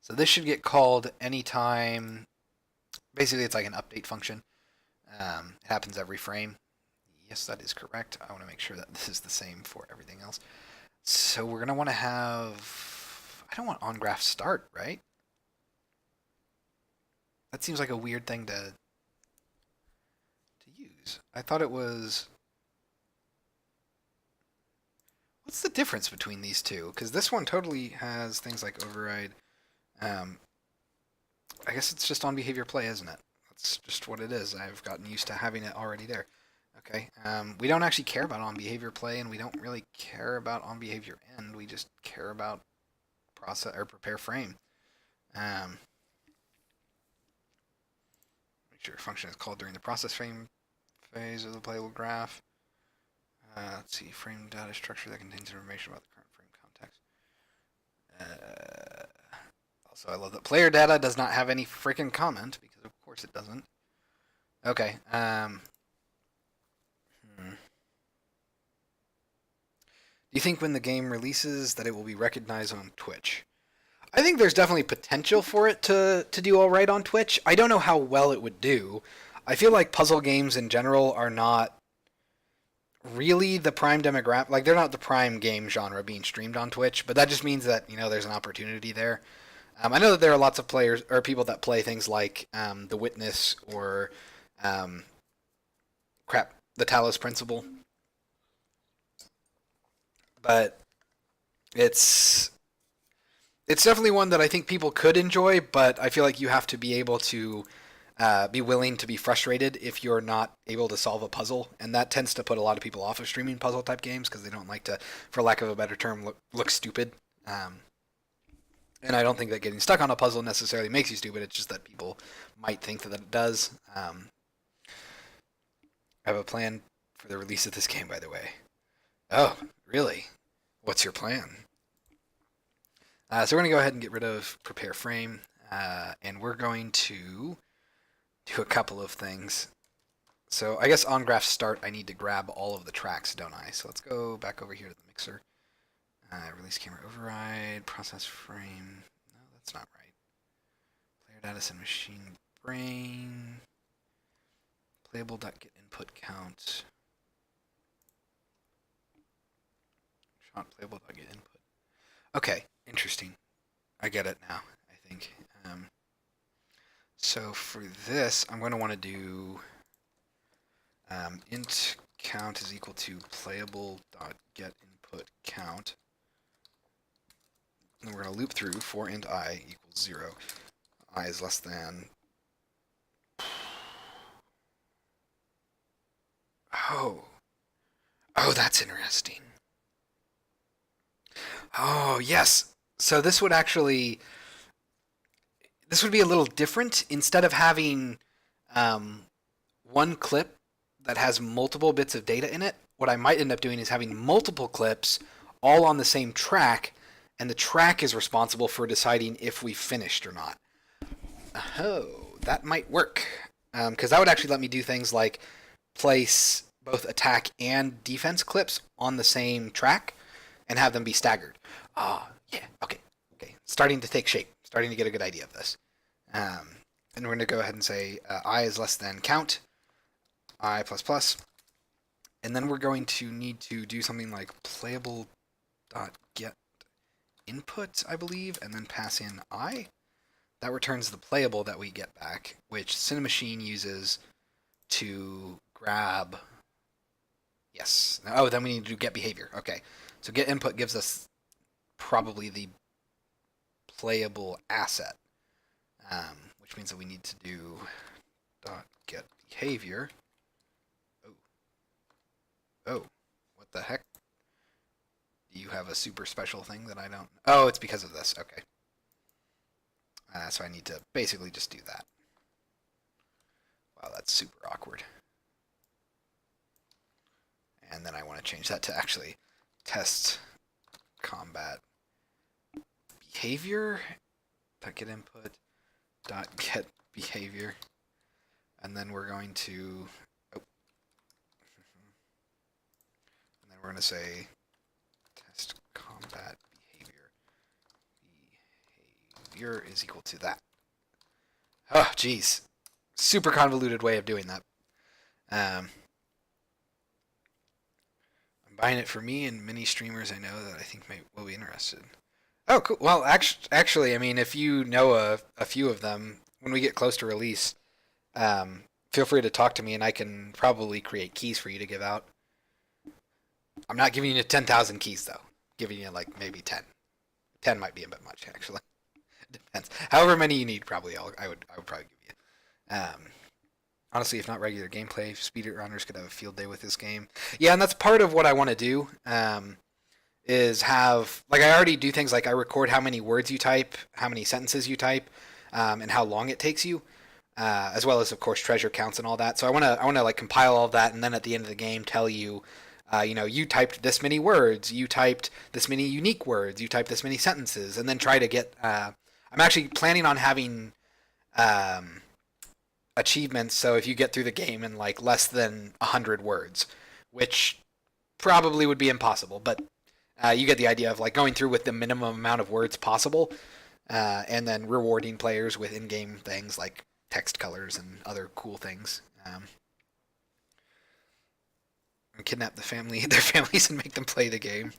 Speaker 1: So this should get called anytime. Basically, it's like an update function. It happens every frame. Yes, that is correct. I want to make sure that this is the same for everything else. So we're gonna want to have. I don't want on graph start, right? That seems like a weird thing to use. I thought it was. What's the difference between these two? Because this one totally has things like override. I guess it's just on behavior play, isn't it? That's just what it is. I've gotten used to having it already there. Okay. We don't actually care about on behavior play, and we don't really care about on behavior end. We just care about prepare frame. make sure a function is called during the process frame phase of the playable graph. Let's see, frame data structure that contains information about the current frame context. Also, I love that player data does not have any freaking comment, because of course it doesn't. Okay. Do you think when the game releases that it will be recognized on Twitch? I think there's definitely potential for it to do all right on Twitch. I don't know how well it would do. I feel like puzzle games in general are not really the prime demographic. Like, they're not the prime game genre being streamed on Twitch, but that just means that, there's an opportunity there. I know that there are lots of players or people that play things like The Witness or the Talos Principle, but it's definitely one that I think people could enjoy. But I feel like you have to be able to be willing to be frustrated if you're not able to solve a puzzle, and that tends to put a lot of people off of streaming puzzle type games because they don't like to, for lack of a better term, look stupid. And I don't think that getting stuck on a puzzle necessarily makes you stupid. It's just that people might think that it does. I have a plan for the release of this game, by the way. Oh, really? What's your plan? So we're going to go ahead and get rid of prepare frame, and we're going to do a couple of things. So I guess on graph start, I need to grab all of the tracks, don't I? So let's go back over here to the mixer. Release camera override, process frame. No, that's not right. Player data send machine brain. Playable.get input count. Shot playable.get input. Okay, interesting. I get it now, I think. So for this, I'm going to want to do int count is equal to playable.get input count. And we're going to loop through for int I equals 0. I is less than... Oh, that's interesting. Oh, yes. So this would be a little different. Instead of having one clip that has multiple bits of data in it, what I might end up doing is having multiple clips all on the same track, and the track is responsible for deciding if we finished or not. Oh, that might work. Because that would actually let me do things like place both attack and defense clips on the same track and have them be staggered. Yeah, okay. Starting to take shape. Starting to get a good idea of this. And we're going to go ahead and say I is less than count, I plus plus. And then we're going to need to do something like playable.get input, I believe, and then pass in I. That returns the playable that we get back, which Cinemachine uses to grab... Yes. Oh, then we need to do get behavior. Okay. So get input gives us probably the playable asset, which means that we need to do dot get behavior. Oh, what the heck? Do you have a super special thing that I don't? Oh, it's because of this. Okay. So I need to basically just do that. Wow, that's super awkward. And then I want to change that to actually test combat behavior. Dot get input. Dot get behavior. And then we're going to... Oh. And then we're going to say test combat behavior. Behavior is equal to that. Oh, geez. Super convoluted way of doing that. I'm buying it for me and many streamers I know that I think will be interested. Oh, cool. Well, actually, I mean, if you know a few of them, when we get close to release, feel free to talk to me, and I can probably create keys for you to give out. I'm not giving you 10,000 keys, though. I'm giving you, like, maybe 10. 10 might be a bit much, actually. It depends. However many you need, probably I would probably give you. Honestly, if not regular gameplay, speedrunners could have a field day with this game. Yeah, and that's part of what I want to do. Is have, like, I already do things like I record how many words you type, how many sentences you type, and how long it takes you. as well as of course treasure counts and all that. So I want to like compile all of that, and then at the end of the game tell you, you typed this many words, you typed this many unique words, you typed this many sentences, and then try to get. I'm actually planning on having um, achievements. So if you get through the game in like less than 100 words, which probably would be impossible, but you get the idea of like going through with the minimum amount of words possible, and then rewarding players with in-game things like text colors and other cool things. And kidnap their families, and make them play the game.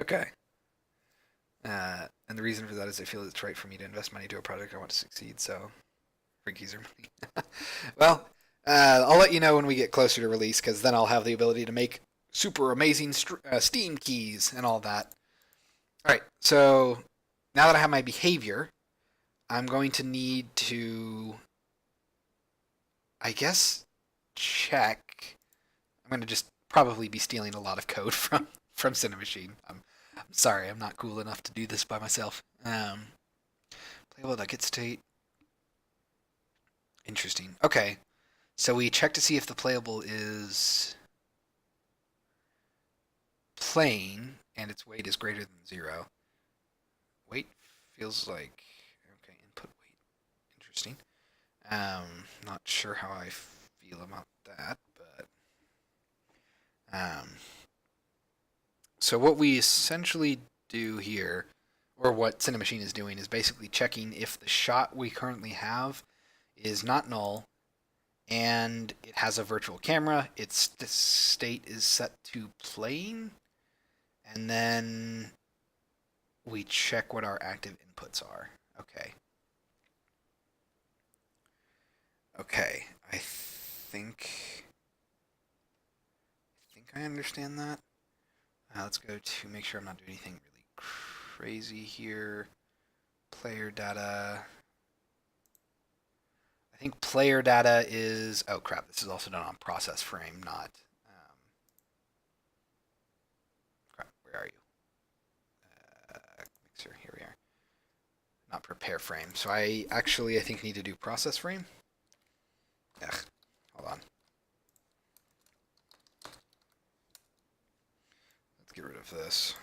Speaker 1: Okay. And the reason for that is I feel it's right for me to invest money to a project I want to succeed. So, Frankie's are money. Well, I'll let you know when we get closer to release, because then I'll have the ability to make super amazing Steam keys and all that. All right. So now that I have my behavior, I'm going to need to, I guess, check. I'm going to just probably be stealing a lot of code from Cinemachine. I'm sorry, I'm not cool enough to do this by myself. Playable.get state. Interesting. Okay, so we check to see if the playable is playing and its weight is greater than 0. Weight feels like okay. Input weight. Interesting. Not sure how I feel about that, but so what we essentially do here, or what Cinemachine is doing, is basically checking if the shot we currently have is not null, and it has a virtual camera. Its state is set to playing, and then we check what our active inputs are. Okay. Okay, I think I understand that. Let's go to make sure I'm not doing anything really crazy here. Player data. I think player data is. Oh crap! This is also done on process frame, not. Crap. Where are you? Mixer. Here we are. Not prepare frame. So I think need to do process frame. Ugh. Hold on. Let's get rid of this.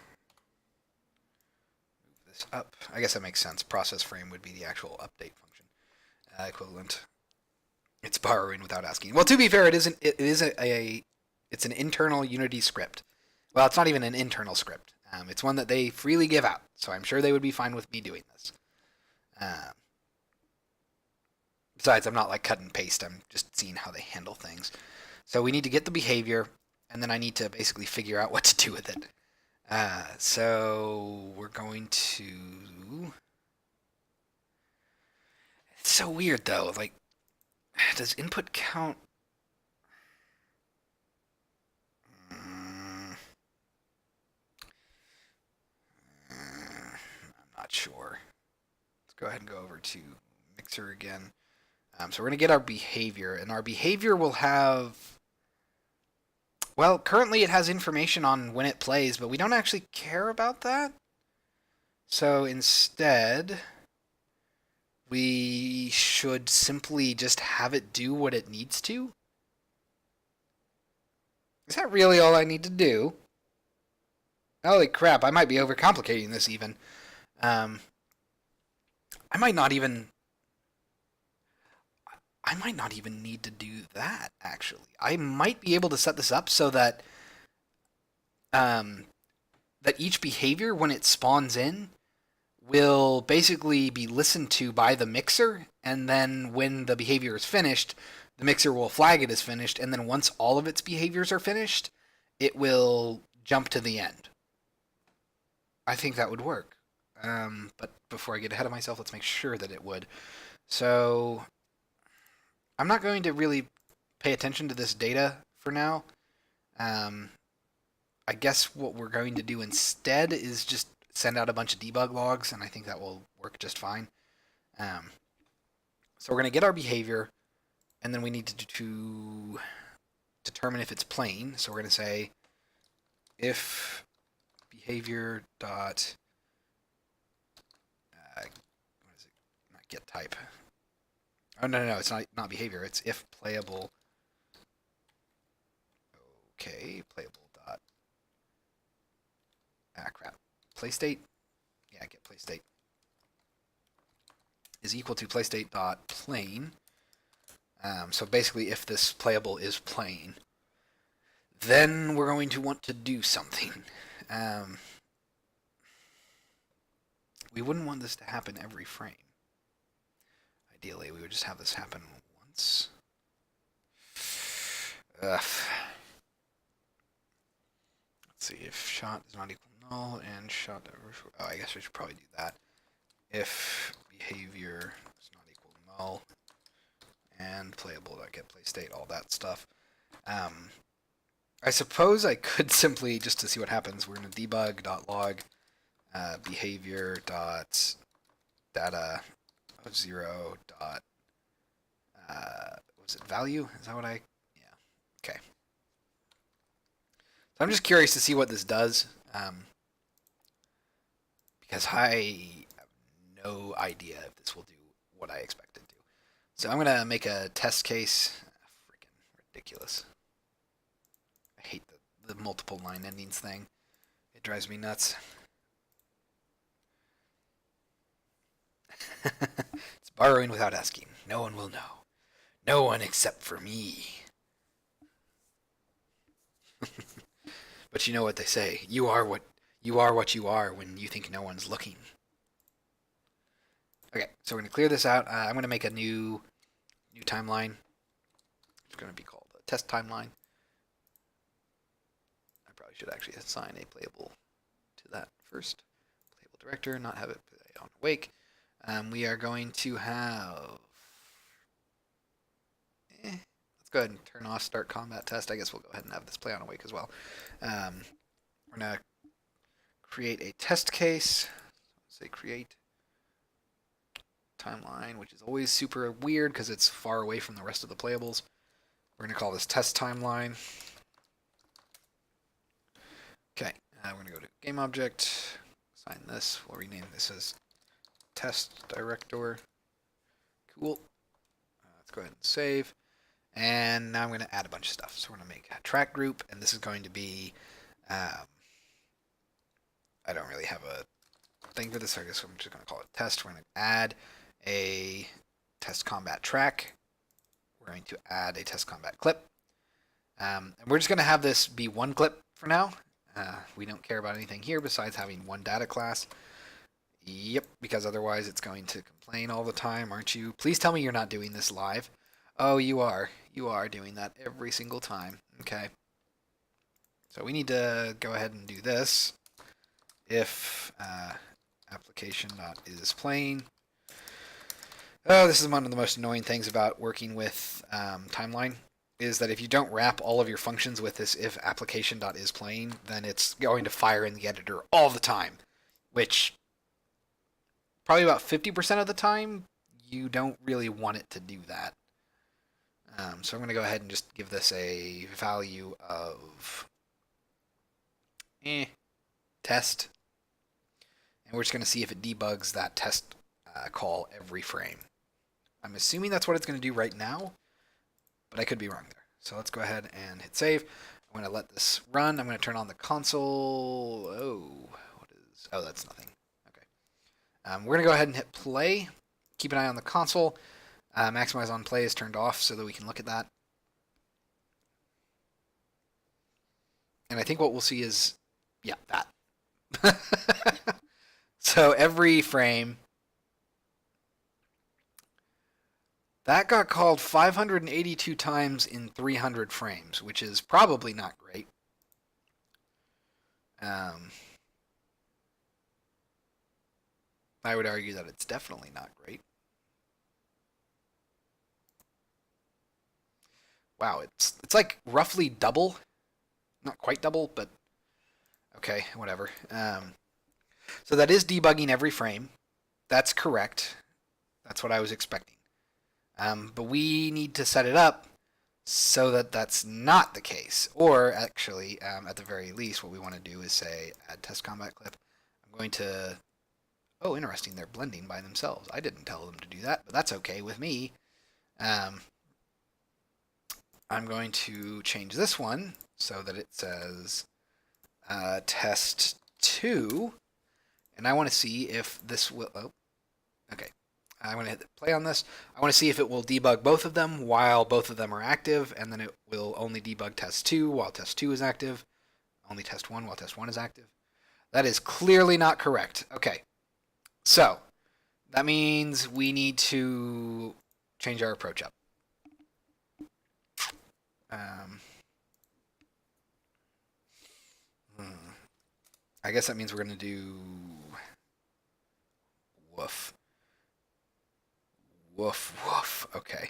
Speaker 1: Move this up. I guess that makes sense. Process frame would be the actual update function equivalent. It's borrowing without asking. Well, to be fair, it's an internal Unity script. Well, it's not even an internal script. It's one that they freely give out, so I'm sure they would be fine with me doing this. Besides, I'm not like cut and paste. I'm just seeing how they handle things. So we need to get the behavior, and then I need to basically figure out what to do with it. So we're going to. It's so weird though. Like, does input count? I'm not sure. Let's go ahead and go over to Mixer again. So we're going to get our behavior, and our behavior will have. Well, currently it has information on when it plays, but we don't actually care about that. So instead, we should simply just have it do what it needs to. Is that really all I need to do? Holy crap, I might be overcomplicating this even. I might not even need to do that, actually. I might be able to set this up so that that each behavior, when it spawns in, will basically be listened to by the mixer, and then when the behavior is finished, the mixer will flag it as finished, and then once all of its behaviors are finished, it will jump to the end. I think that would work. But before I get ahead of myself, let's make sure that it would. So I'm not going to really pay attention to this data for now. I guess what we're going to do instead is just send out a bunch of debug logs, and I think that will work just fine. So we're going to get our behavior, and then we need to determine if it's playing. So we're going to say if behavior dot Get type. Oh no, it's not behavior. It's if playable. Okay, playable dot. Ah crap. Play state. Yeah, get play state is equal to play state dot plain. So basically, if this playable is plain, then we're going to want to do something. We wouldn't want this to happen every frame. Ideally, we would just have this happen once. Let's see, if shot is not equal null and shot, oh, I guess we should probably do that. If behavior is not equal null and playable.get play state, all that stuff. I suppose I could simply, just to see what happens, we're going to debug.log behavior.data 0 dot was it value? Is that what I? Yeah. Okay. So I'm just curious to see what this does, because I have no idea if this will do what I expect it to. So I'm gonna make a test case. Freaking ridiculous. I hate the multiple line endings thing. It drives me nuts. It's borrowing without asking. No one will know. No one except for me. But you know what they say. You are what you are when you think no one's looking. Okay, so we're gonna clear this out. I'm gonna make a new timeline. It's gonna be called a test timeline. I probably should actually assign a playable to that first. Playable director, not have it play on awake. We are going to have. Let's go ahead and turn off start combat test. I guess we'll go ahead and have this play on awake as well. We're gonna create a test case. Say create timeline, which is always super weird because it's far away from the rest of the playables. We're gonna call this test timeline. Okay, we're gonna go to game object, assign this. We'll rename this as test director. Cool. Let's go ahead and save. And now I'm going to add a bunch of stuff. So we're going to make a track group, and this is going to be, I don't really have a thing for this, so I guess I'm just going to call it test. We're going to add a test combat track. We're going to add a test combat clip. And we're just going to have this be one clip for now. We don't care about anything here besides having one data class. Yep, because otherwise it's going to complain all the time, aren't you? Please tell me you're not doing this live. Oh, you are. You are doing that every single time. Okay. So we need to go ahead and do this. If application.isPlain. Oh, this is one of the most annoying things about working with timeline, is that if you don't wrap all of your functions with this if application.isPlain, then it's going to fire in the editor all the time, which probably about 50% of the time, you don't really want it to do that. So I'm going to go ahead and just give this a value of test. And we're just going to see if it debugs that test call every frame. I'm assuming that's what it's going to do right now, but I could be wrong there. So let's go ahead and hit save. I'm going to let this run. I'm going to turn on the console. Oh, that's nothing. Okay. We're going to go ahead and hit play. Keep an eye on the console. Maximize on play is turned off so that we can look at that. And I think what we'll see is, yeah, that. So every frame, that got called 582 times in 300 frames, which is probably not great. I would argue that it's definitely not great. Wow, it's like roughly double. Not quite double, but okay, whatever. So that is debugging every frame. That's correct. That's what I was expecting. But we need to set it up so that that's not the case. Or actually, at the very least, what we want to do is say add test combat clip. I'm going to Oh, interesting. They're blending by themselves. I didn't tell them to do that, but that's okay with me. Um, I'm going to change this one so that it says test 2, and I want to see if this will. Oh, okay. I'm going to hit play on this. I want to see if it will debug both of them while both of them are active, and then it will only debug test 2 while test 2 is active, only test 1 while test 1 is active. That is clearly not correct. Okay, so that means we need to change our approach up. Um, I guess that means we're going to do woof. Woof, woof. Okay.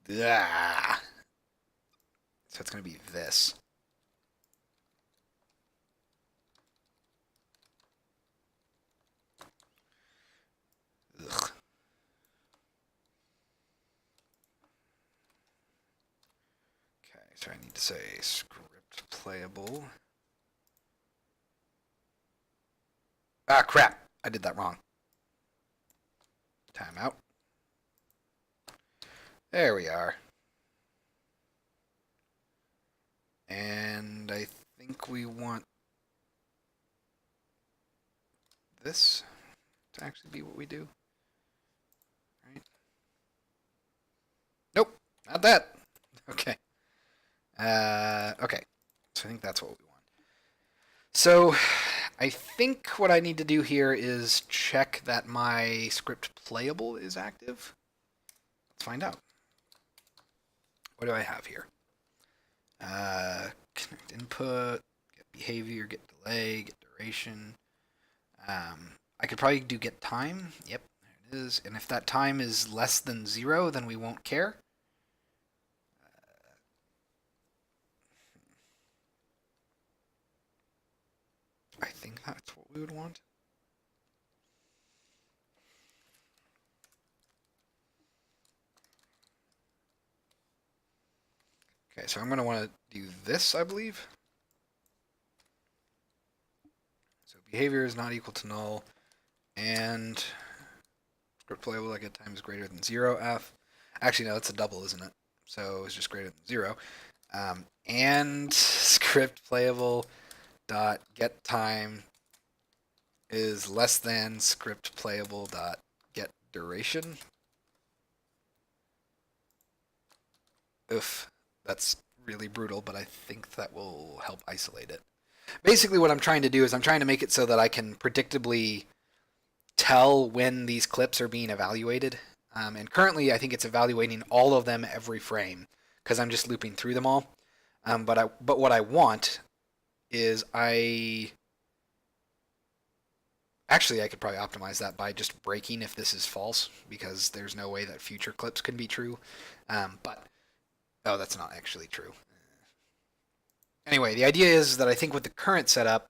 Speaker 1: So it's going to be this. Ugh. Okay, so I need to say script playable. Ah, crap. I did that wrong. Timeout. There we are. And I think we want this to actually be what we do. Right? Nope, not that. Okay. Okay. So I think that's what we want. So I think what I need to do here is check that my script playable is active. Let's find out. What do I have here? Connect input, get behavior, get delay, get duration. I could probably do get time. Yep, there it is. And if that time is less than 0, then we won't care. I think that's what we would want. Okay, so I'm going to want to do this, I believe. So behavior is not equal to null, and script playable like at time is greater than 0f. Actually, no, it's a double, isn't it? So it's just greater than 0. And script playable dot get time is less than script playable dot get duration. Oof, that's really brutal, but I think that will help isolate it. Basically, what I'm trying to do is I'm trying to make it so that I can predictably tell when these clips are being evaluated. And currently, I think it's evaluating all of them every frame because I'm just looping through them all. But what I want is actually I could probably optimize that by just breaking if this is false because there's no way that future clips can be true. But oh, that's not actually true. Anyway, the idea is that I think with the current setup,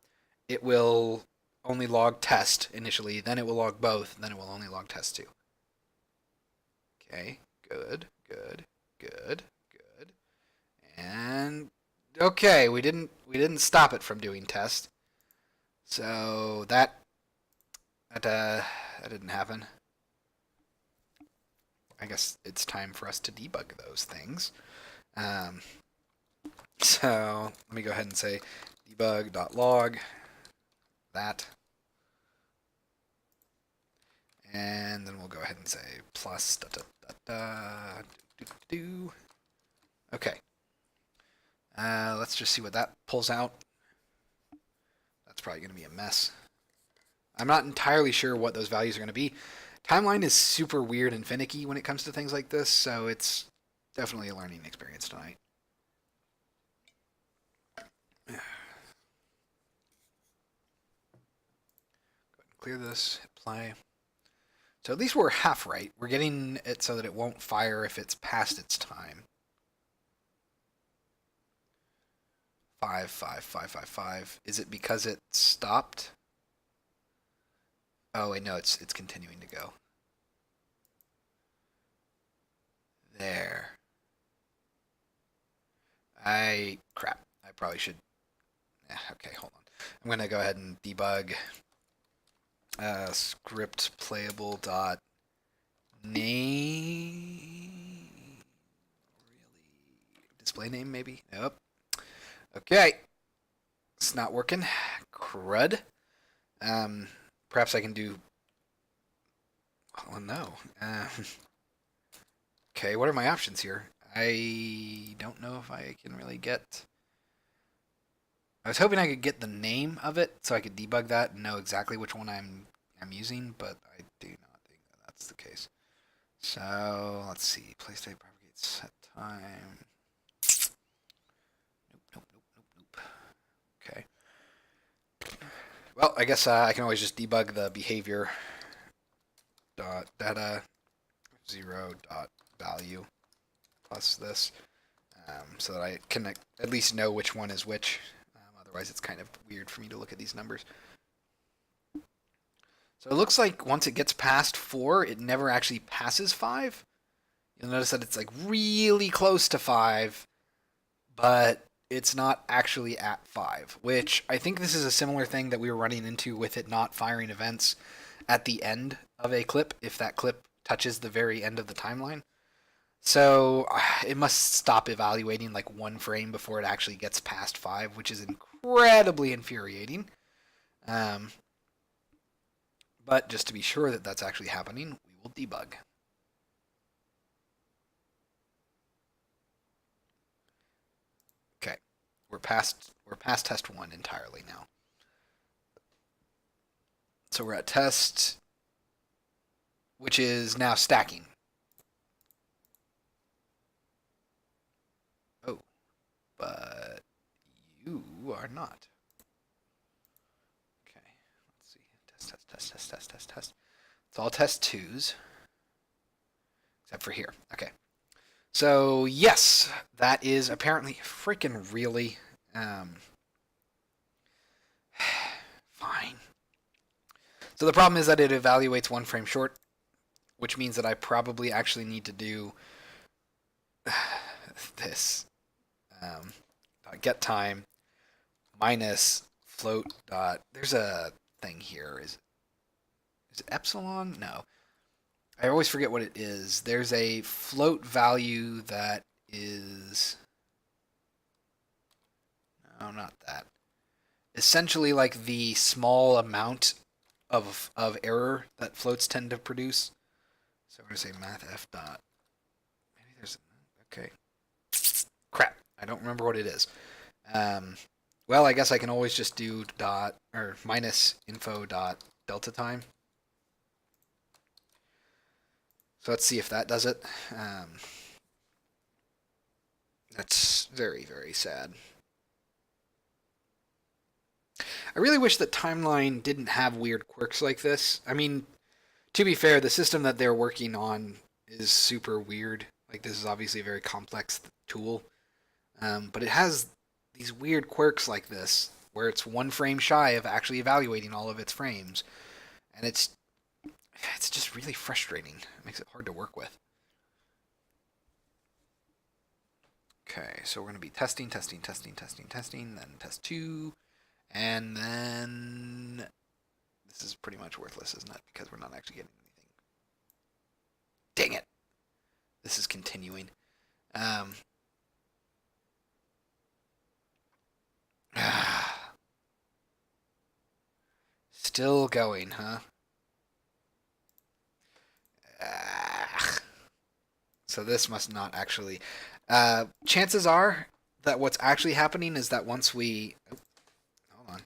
Speaker 1: it will only log test initially, then it will log both, then it will only log test 2. Okay, good, good, good, good. And okay, we didn't stop it from doing test. So that didn't happen. I guess it's time for us to debug those things. So let me go ahead and say debug.log that. And then we'll go ahead and say plus da da da da do, do, do. Okay. Let's just see what that pulls out. That's probably going to be a mess. I'm not entirely sure what those values are going to be. Timeline is super weird and finicky when it comes to things like this, so it's definitely a learning experience tonight. Go ahead and clear this, hit play. So at least we're half right. We're getting it so that it won't fire if it's past its time. 5, 5, 5, 5, 5. Is it because it stopped? Oh wait, no, it's continuing to go. There. Crap. I probably should. Okay, hold on. I'm gonna go ahead and debug Script playable dot name. Really? Display name maybe? Nope. Okay. It's not working. Crud. Perhaps I can do. Oh no. Okay, what are my options here? I don't know if I can really get. I was hoping I could get the name of it so I could debug that and know exactly which one I'm using, but I do not think that that's the case. So let's see. Play state propagate set time. Nope, nope, nope, nope, nope. Okay. Well, I guess I can always just debug the behavior dot data 0.value plus this, so that I can at least know which one is which. Otherwise, it's kind of weird for me to look at these numbers. So it looks like once it gets past 4, it never actually passes 5. You'll notice that it's like really close to 5, but it's not actually at 5, which I think this is a similar thing that we were running into with it not firing events at the end of a clip if that clip touches the very end of the timeline. So it must stop evaluating like 1 frame before it actually gets past 5, which is incredibly infuriating. But just to be sure that that's actually happening, we will debug. Okay, we're past test 1 entirely now. So we're at test, which is now stacking. Oh, but you are not. Okay, let's see. Test. It's all test 2s, except for here. Okay. So yes, that is apparently freaking really fine. So the problem is that it evaluates 1 frame short, which means that I probably actually need to do this get time minus float dot. There's a thing here. Is it epsilon? No. I always forget what it is. There's a float value that is. No, not that. Essentially, like the small amount of error that floats tend to produce. So we're going to say math f dot. Maybe there's. Okay. Crap. I don't remember what it is. Well, I guess I can always just do dot or minus info dot delta time. So let's see if that does it. That's very, very sad. I really wish that Timeline didn't have weird quirks like this. I mean, to be fair, the system that they're working on is super weird. Like, this is obviously a very complex tool. But it has these weird quirks like this, where it's 1 frame shy of actually evaluating all of its frames. And it's just really frustrating. It makes it hard to work with. Okay, so we're going to be testing, then test 2, and then this is pretty much worthless, isn't it? Because we're not actually getting anything. Dang it! This is continuing. Still going, huh? So this must not actually. Chances are that what's actually happening is that once we. Hold on.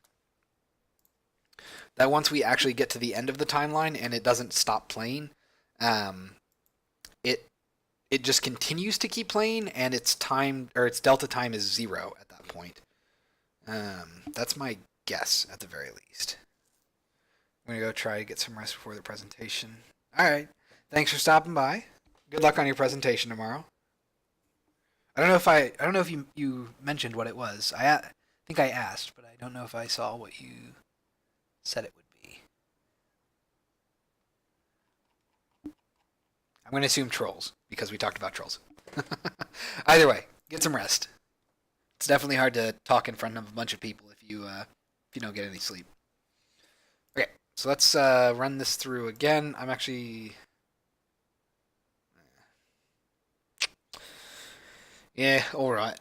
Speaker 1: That once we actually get to the end of the timeline and it doesn't stop playing, it just continues to keep playing, and its time or its delta time is 0 at that point. That's my guess at the very least. I'm gonna go try to get some rest before the presentation. All right. Thanks for stopping by. Good luck on your presentation tomorrow. I don't know if you mentioned what it was. I think I asked, but I don't know if I saw what you said it would be. I'm going to assume trolls because we talked about trolls. Either way, get some rest. It's definitely hard to talk in front of a bunch of people if you don't get any sleep. Okay, So let's run this through again. I'm actually... Yeah, alright.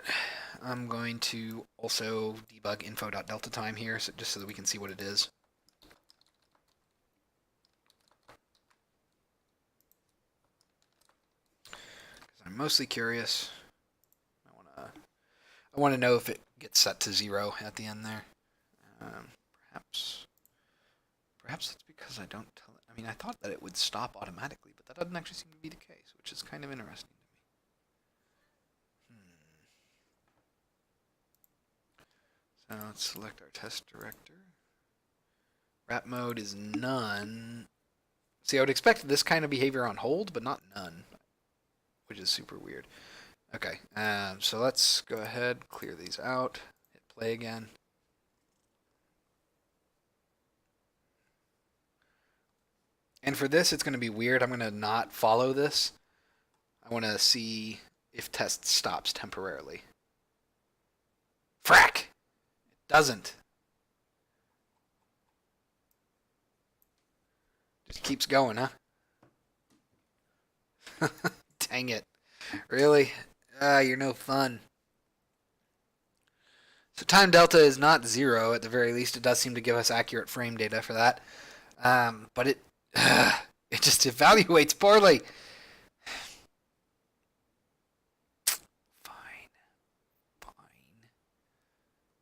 Speaker 1: I'm going to also debug info.delta time here, so just so that we can see what it is. Because I'm mostly curious. I want to know if it gets set to 0 at the end there. Um, perhaps that's because I don't tell it. I mean, I thought that it would stop automatically, but that doesn't actually seem to be the case, which is kind of interesting to me. So let's select our test director. Wrap mode is none. See, I would expect this kind of behavior on hold, but not none, which is super weird. Okay, so let's go ahead, clear these out, hit play again. And for this, it's going to be weird. I'm going to not follow this. I want to see if test stops temporarily. Frack! It doesn't. Just keeps going, huh? Dang it. Really? You're no fun. So time delta is not 0, at the very least. It does seem to give us accurate frame data for that. But it just evaluates poorly. Fine.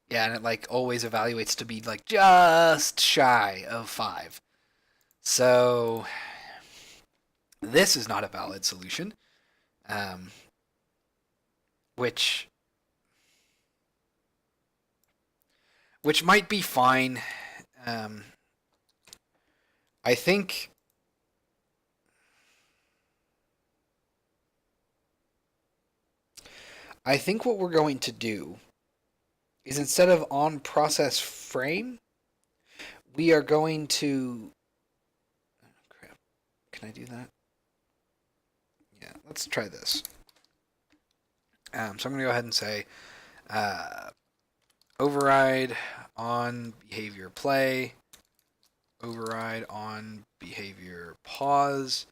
Speaker 1: Yeah, and it like always evaluates to be like just shy of 5. So this is not a valid solution, which might be fine. I think what we're going to do is instead of on process frame, we are going to... Oh, crap. Can I do that? Yeah, let's try this. So I'm going to go ahead and say override on behavior play, override on behavior pause.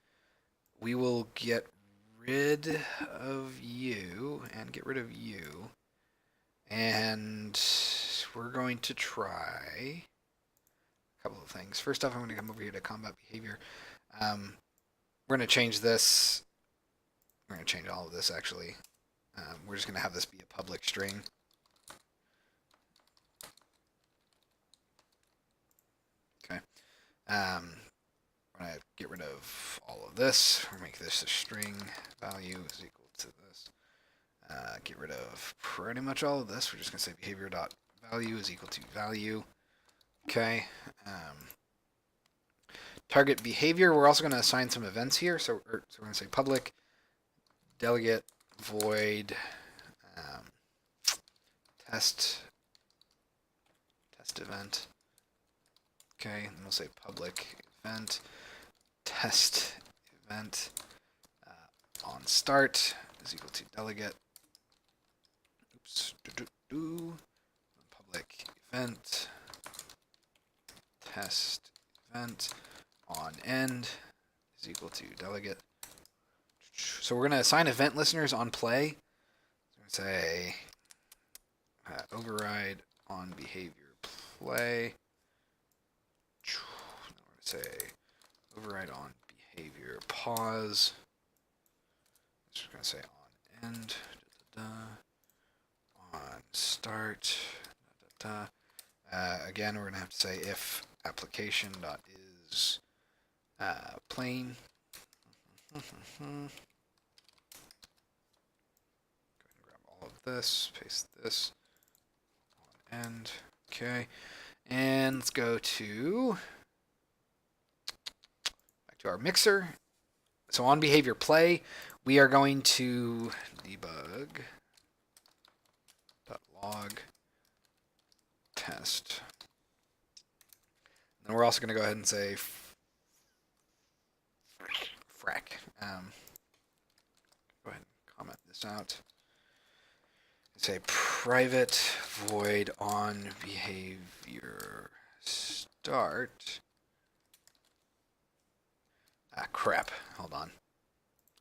Speaker 1: We will get rid of you and get rid of you. And we're going to try a couple of things. First off, I'm going to come over here to combat behavior. We're going to change this. We're going to change all of this, actually. We're just going to have this be a public string. Okay. We're going to get rid of all of this. We'll make this a string. Value is equal to this. Get rid of pretty much all of this. We're just going to say behavior.value is equal to value. Okay. Target behavior, we're also going to assign some events here. So we're going to say public delegate void test event. Okay, and we'll say public event test event on start is equal to delegate. Oops. Public event test event on end is equal to delegate. So we're going to assign event listeners on play. So we're going to say override on behavior play. We're going to say override on behavior pause. We're going to say on end. On start. Again, we're going to have to say if application.is plain. Go ahead and grab all of this, paste this on end. Okay, and let's go to back to our mixer. So on behavior play, we are going to debug.log test. And we're also going to go ahead and say frack. Go ahead and comment this out. Say private void on behavior start Ah, crap. Hold on.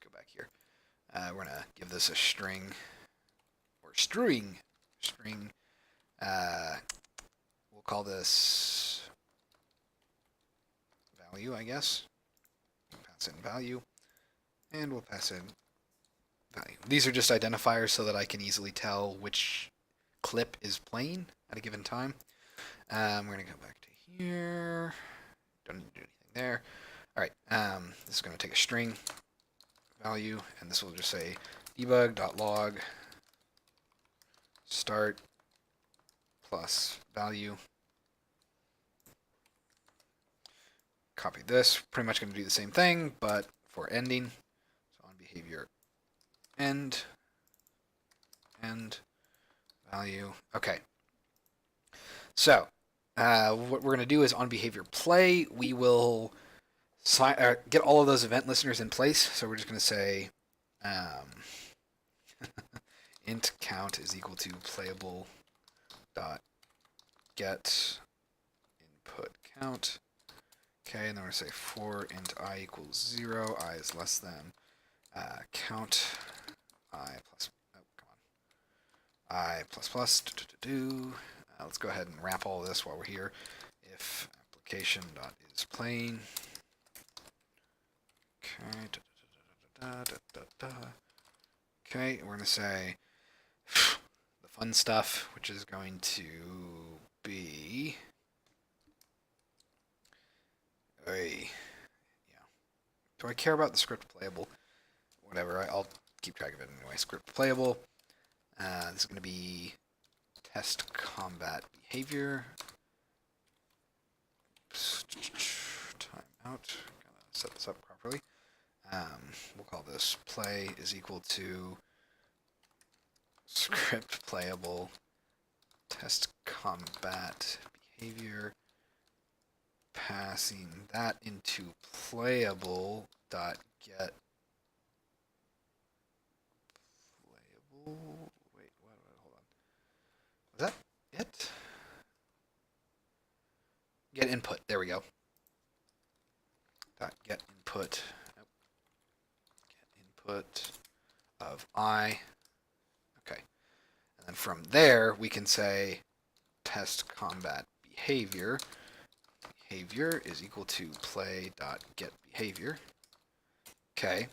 Speaker 1: Go back here. We're going to give this a string. Or string. String. We'll call this value, I guess. We'll pass in value. And we'll pass in value. These are just identifiers so that I can easily tell which clip is playing at a given time. We're going to go back to here. Don't need to do anything there. All right. This is going to take a string value, and this will just say debug.log start plus value. Copy this. Pretty much going to do the same thing, but for ending. So on behavior end value. Okay. So what we're going to do is on behavior play, we will get all of those event listeners in place. So we're just going to say int count is equal to playable dot get input count. Okay, and then we're going to say for int I equals 0, I is less than count I plus, I plus plus. Let's go ahead and wrap all of this while we're here. If application dot is playing. Okay. Okay, we're going to say the fun stuff, which is going to be do I care about the script playable? Whatever, I'll keep track of it anyway. Script playable. This is going to be test combat behavior. Timeout. Gotta set this up properly. We'll call this play is equal to script playable test combat behavior, passing that into playable dot get playable. Wait, hold on. Was that it? Get input. There we go. Dot get input. Get input of I. Okay. And then from there, we can say test combat behavior. Behavior is equal to play dot get behavior. Okay.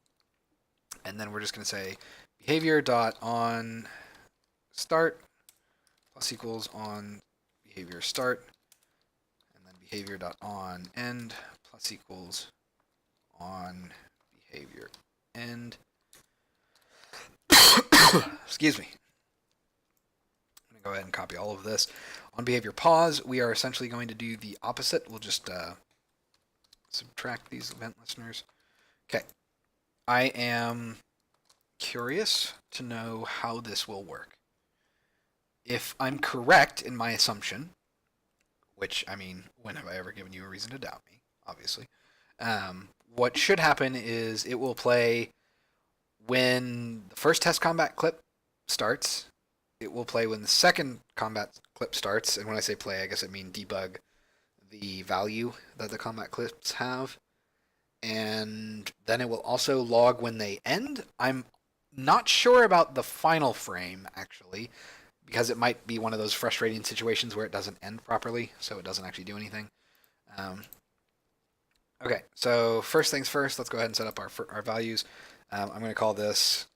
Speaker 1: And then we're just going to say behavior dot on start plus equals on behavior start. And then behavior dot on end plus equals on behavior end. Excuse me. I'm going to go ahead and copy all of this. On behavior pause, we are essentially going to do the opposite. We'll just subtract these event listeners. Okay. I am curious to know how this will work. If I'm correct in my assumption, which, I mean, when have I ever given you a reason to doubt me, obviously, what should happen is it will play when the first test combat clip starts. It will play when the second combat clip starts. And when I say play, I guess I mean debug the value that the combat clips have. And then it will also log when they end. I'm not sure about the final frame, actually, because it might be one of those frustrating situations where it doesn't end properly, so it doesn't actually do anything. Okay, so first things first, let's go ahead and set up our values. I'm going to call this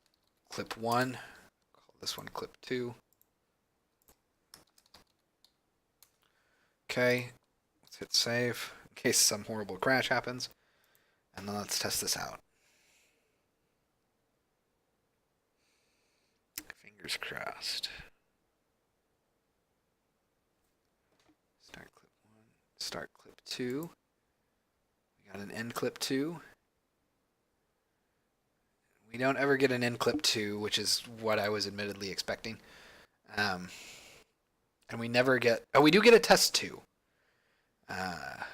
Speaker 1: clip 1, call this one clip 2. Okay, let's hit save in case some horrible crash happens. And then let's test this out. Fingers crossed. Start clip 1, start clip 2. We got an end clip 2. We don't ever get an end clip 2, which is what I was admittedly expecting. And we never get... Oh, we do get a test 2,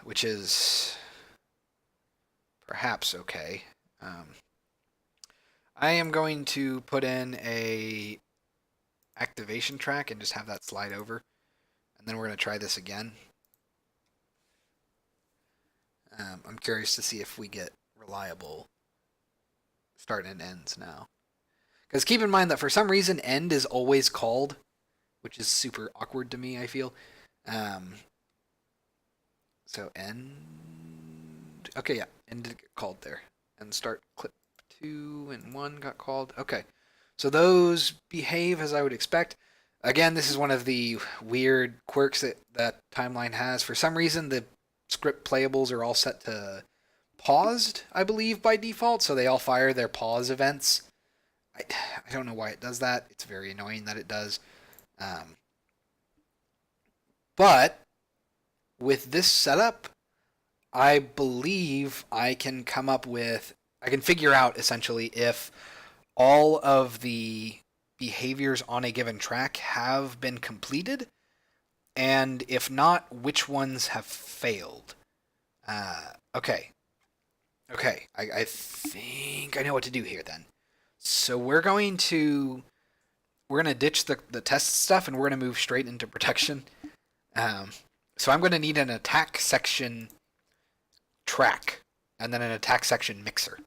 Speaker 1: which is perhaps okay. I am going to put in a activation track and just have that slide over. And then we're going to try this again. I'm curious to see if we get reliable start and ends now. Because keep in mind that for some reason end is always called, which is super awkward to me, I feel. So end. Okay, yeah, end did get called there. And start clip 2 and 1 got called. Okay, so those behave as I would expect. Again, this is one of the weird quirks that Timeline has. For some reason, the script playables are all set to paused, I believe, by default, so they all fire their pause events. I don't know why it does that. It's very annoying that it does. But with this setup, I believe I can figure out essentially if all of the behaviors on a given track have been completed, and if not, which ones have failed. Okay. I think I know what to do here then. So we're gonna ditch the test stuff and we're gonna move straight into protection. So I'm gonna need an attack section track and then an attack section mixer.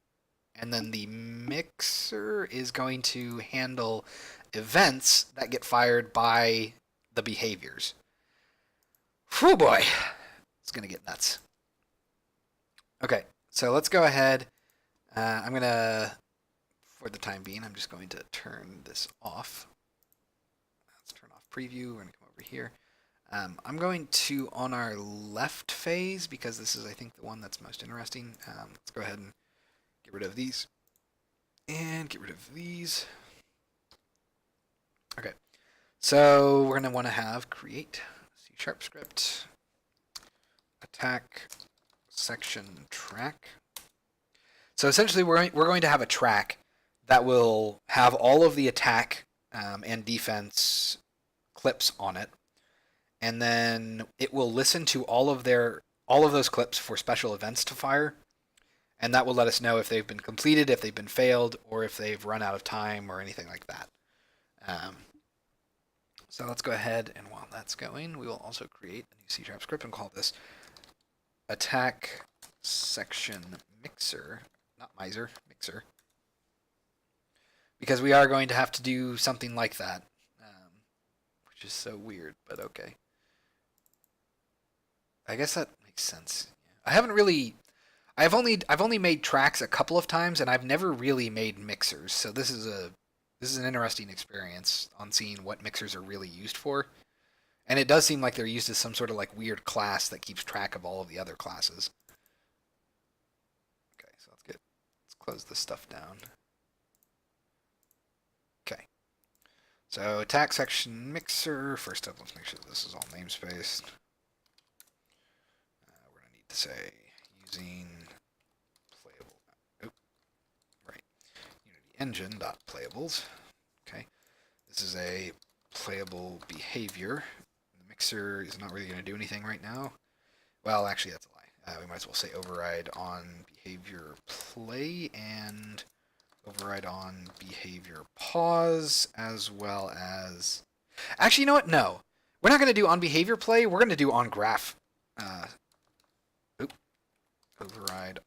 Speaker 1: And then the mixer is going to handle events that get fired by the behaviors. Whew, boy. It's going to get nuts. Okay, so let's go ahead. I'm going to, for the time being, I'm just going to turn this off. Let's turn off preview. We're going to come over here. I'm going to, on our left phase, because this is, I think, the one that's most interesting. Let's go ahead and get rid of these. And get rid of these. Okay. So we're going to want to have create C# script attack section track. So essentially we're going to have a track that will have all of the attack and defense clips on it. And then it will listen to all of those clips for special events to fire. And that will let us know if they've been completed, if they've been failed, or if they've run out of time or anything like that. So let's go ahead, and while that's going, we will also create a new C# script and call this attack section mixer, not miser, mixer. Because we are going to have to do something like that, which is so weird, but okay. I guess that makes sense. I've only made tracks a couple of times, and I've never really made mixers. So this is an interesting experience on seeing what mixers are really used for. And it does seem like they're used as some sort of like weird class that keeps track of all of the other classes. Okay, so let's close this stuff down. Okay. So attack section mixer. First up, let's make sure this is all namespaced. We're gonna need to say using engine.playables. Okay, this is a playable behavior. The mixer is not really going to do anything right now. Well, actually, that's a lie. We might as well say override on behavior play and override on behavior pause, as well as... Actually, you know what? No. We're not going to do on behavior play. We're going to do on graph. Override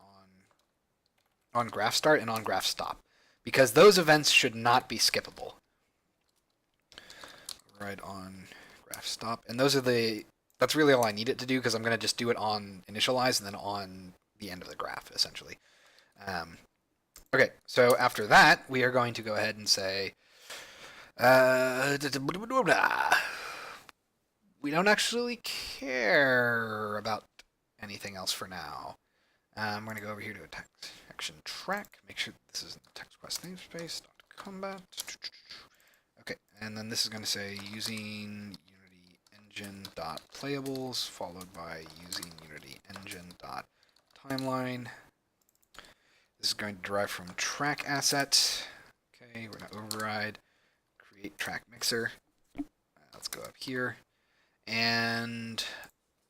Speaker 1: on graph start and on graph stop. Because those events should not be skippable. Override on graph stop. And that's really all I need it to do, because I'm going to just do it on initialize and then on the end of the graph, essentially. Okay, so after that, we are going to go ahead and say, we don't actually care about anything else for now. I'm going to go over here to attack section track. Make sure this is in the text quest namespace. Combat. Okay, and then this is going to say using Unity engine.playables followed by using Unity engine.timeline. This is going to derive from track asset. Okay, we're going to override create track mixer. Let's go up here and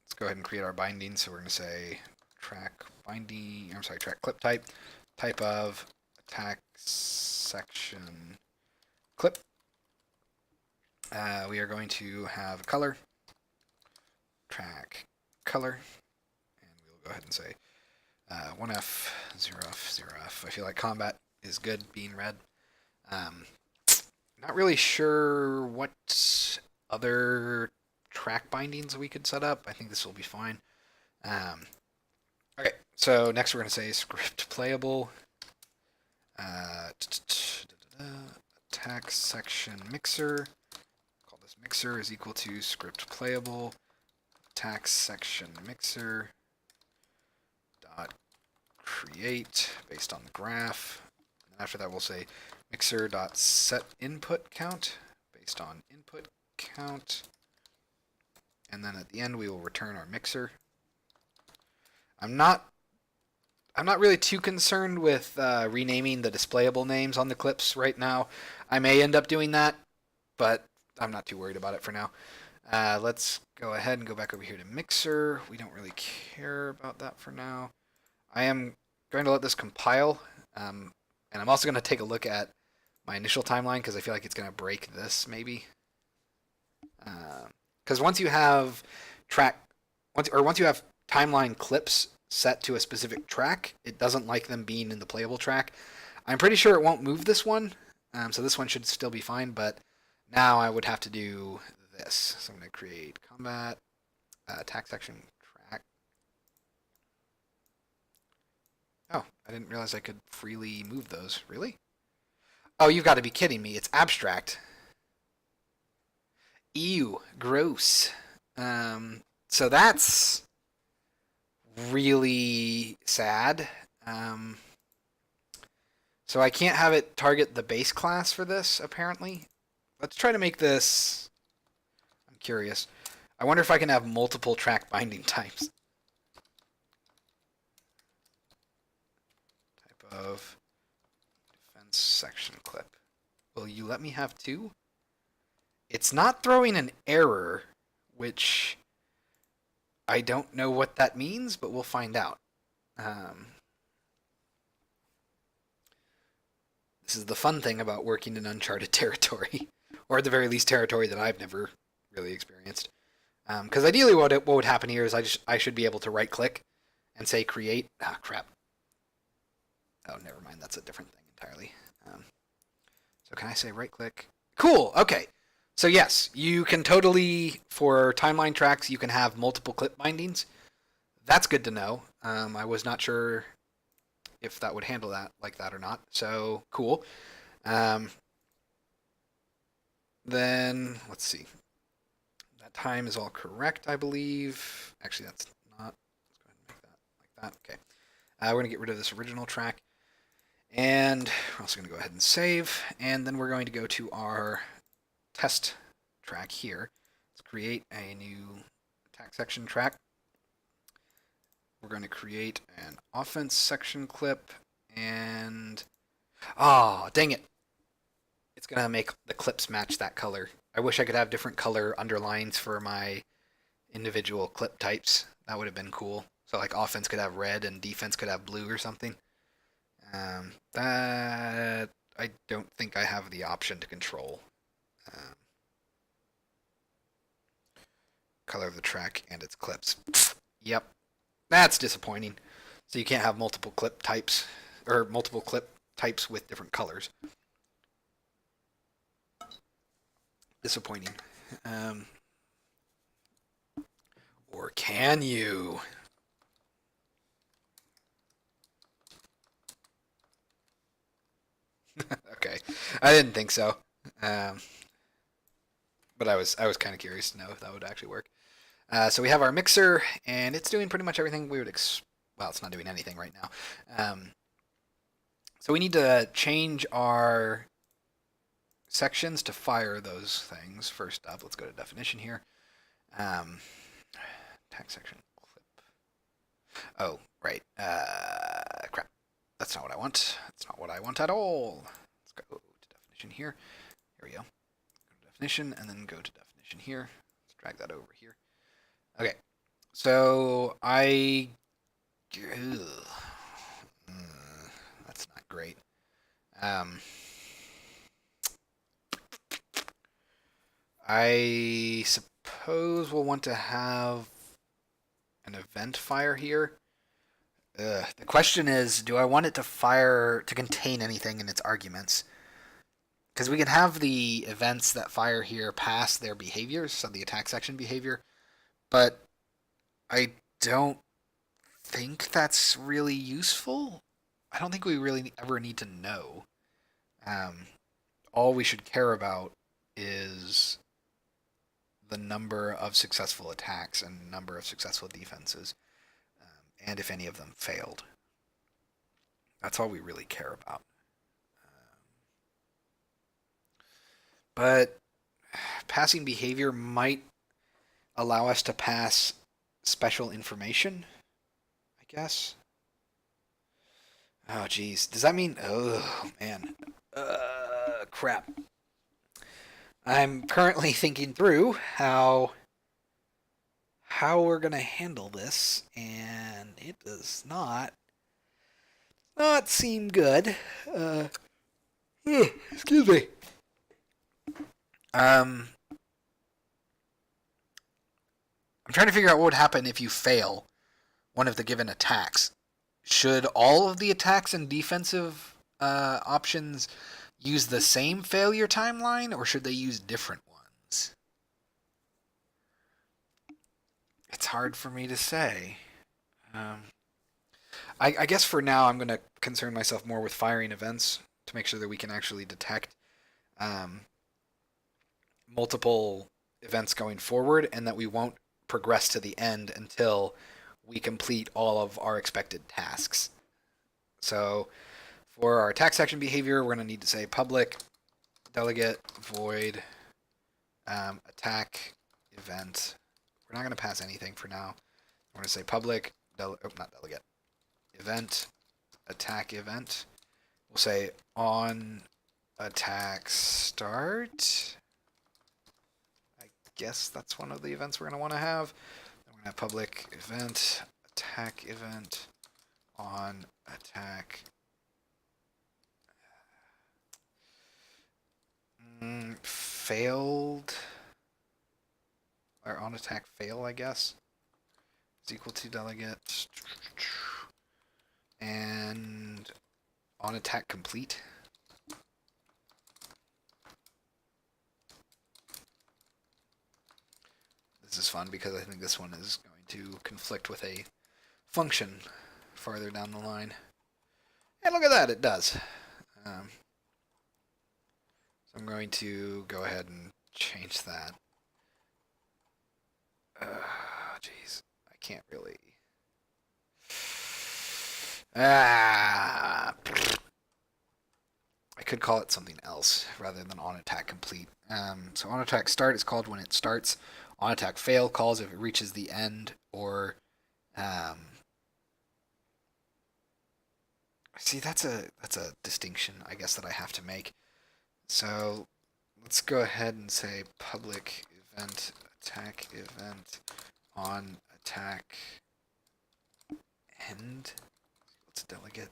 Speaker 1: let's go ahead and create our binding. So we're going to say track clip type of attack section clip. We are going to have a color, track color, and we'll go ahead and say 1F, 0F, 0F. I feel like combat is good being red. Um, Not really sure what other track bindings we could set up. I think this will be fine. Um, okay, so next we're going to say script playable. Attack section mixer. Call this mixer is equal to script playable. Attack section mixer dot create based on the graph. And after that, we'll say mixer dot set input count based on input count. And then at the end, we will return our mixer. I'm not really too concerned with renaming the displayable names on the clips right now. I may end up doing that, but I'm not too worried about it for now. Let's go ahead and go back over here to Mixer. We don't really care about that for now. I am going to let this compile, and I'm also going to take a look at my initial timeline because I feel like it's going to break this maybe. Because once you have once you have timeline clips set to a specific track, it doesn't like them being in the playable track. I'm pretty sure it won't move this one, so this one should still be fine, but now I would have to do this. So I'm going to create combat, attack section track. Oh, I didn't realize I could freely move those. Really? Oh, you've got to be kidding me. It's abstract. Ew, gross. So that's really sad. So I can't have it target the base class for this, apparently. Let's try to make this... I'm curious. I wonder if I can have multiple track binding types. Type of defense section clip. Will you let me have two? It's not throwing an error, which I don't know what that means, but we'll find out. This is the fun thing about working in uncharted territory, or at the very least territory that I've never really experienced. Because ideally what would happen here is I should be able to right click and say create. Ah, crap. Oh, never mind. That's a different thing entirely. So can I say right click? Cool. Okay. So yes, you can totally, for timeline tracks, you can have multiple clip bindings. That's good to know. I was not sure if that would handle that like that or not. So cool. Then let's see. That time is all correct, I believe. Actually, that's not. Let's go ahead and make that like that. Okay. We're going to get rid of this original track. And we're also going to go ahead and save. And then we're going to go to our test track here. Let's create a new attack section track. We're going to create an offense section clip. And... oh, dang it. It's going to make the clips match that color. I wish I could have different color underlines for my individual clip types. That would have been cool. So like offense could have red and defense could have blue or something. That I don't think I have the option to control. Color of the track and its clips. Yep. That's disappointing. So you can't have multiple clip types or multiple clip types with different colors. Disappointing. Or can you? Okay, I didn't think so, but I was kind of curious to know if that would actually work. So we have our mixer, and it's doing pretty much everything we would well, it's not doing anything right now. So we need to change our sections to fire those things. First up, let's go to definition here. Tag section clip. Oh, right. Crap. That's not what I want. That's not what I want at all. Let's go to definition here. Here we go. Go to definition, and then go to definition here. Let's drag that over here. Okay. So that's not great. I suppose we'll want to have an event fire here. The question is, do I want it to fire to contain anything in its arguments? Because we can have the events that fire here pass their behaviors, so the attack section behavior, but I don't think that's really useful. I don't think we really ever need to know. Um, all we should care about is the number of successful attacks and number of successful defenses, and if any of them failed. That's all we really care about. But passing behavior might allow us to pass special information, I guess. Oh, geez. Does that mean... Oh, man. Crap. I'm currently thinking through how we're going to handle this, and it does not seem good. Excuse me. I'm trying to figure out what would happen if you fail one of the given attacks. Should all of the attacks and defensive options use the same failure timeline, or should they use different ones? It's hard for me to say. I guess for now I'm going to concern myself more with firing events to make sure that we can actually detect multiple events going forward, and that we won't progress to the end until we complete all of our expected tasks. So for our attack section behavior, we're going to need to say public delegate void attack event. We're not going to pass anything for now. We're going to say public not delegate event attack event. We'll say on attack start. I guess that's one of the events we're going to want to have. Then we're going to have public event attack event on attack failed, or on attack fail, I guess, is equal to delegate and on attack complete. This is fun because I think this one is going to conflict with a function farther down the line. And look at that, it does. So I'm going to go ahead and change that. Jeez, I can't really. I could call it something else rather than on attack complete. So on attack start is called when it starts. On attack fail calls if it reaches the end, or see, that's a distinction, I guess, that I have to make. So let's go ahead and say public event attack event on attack end. Let's delegate.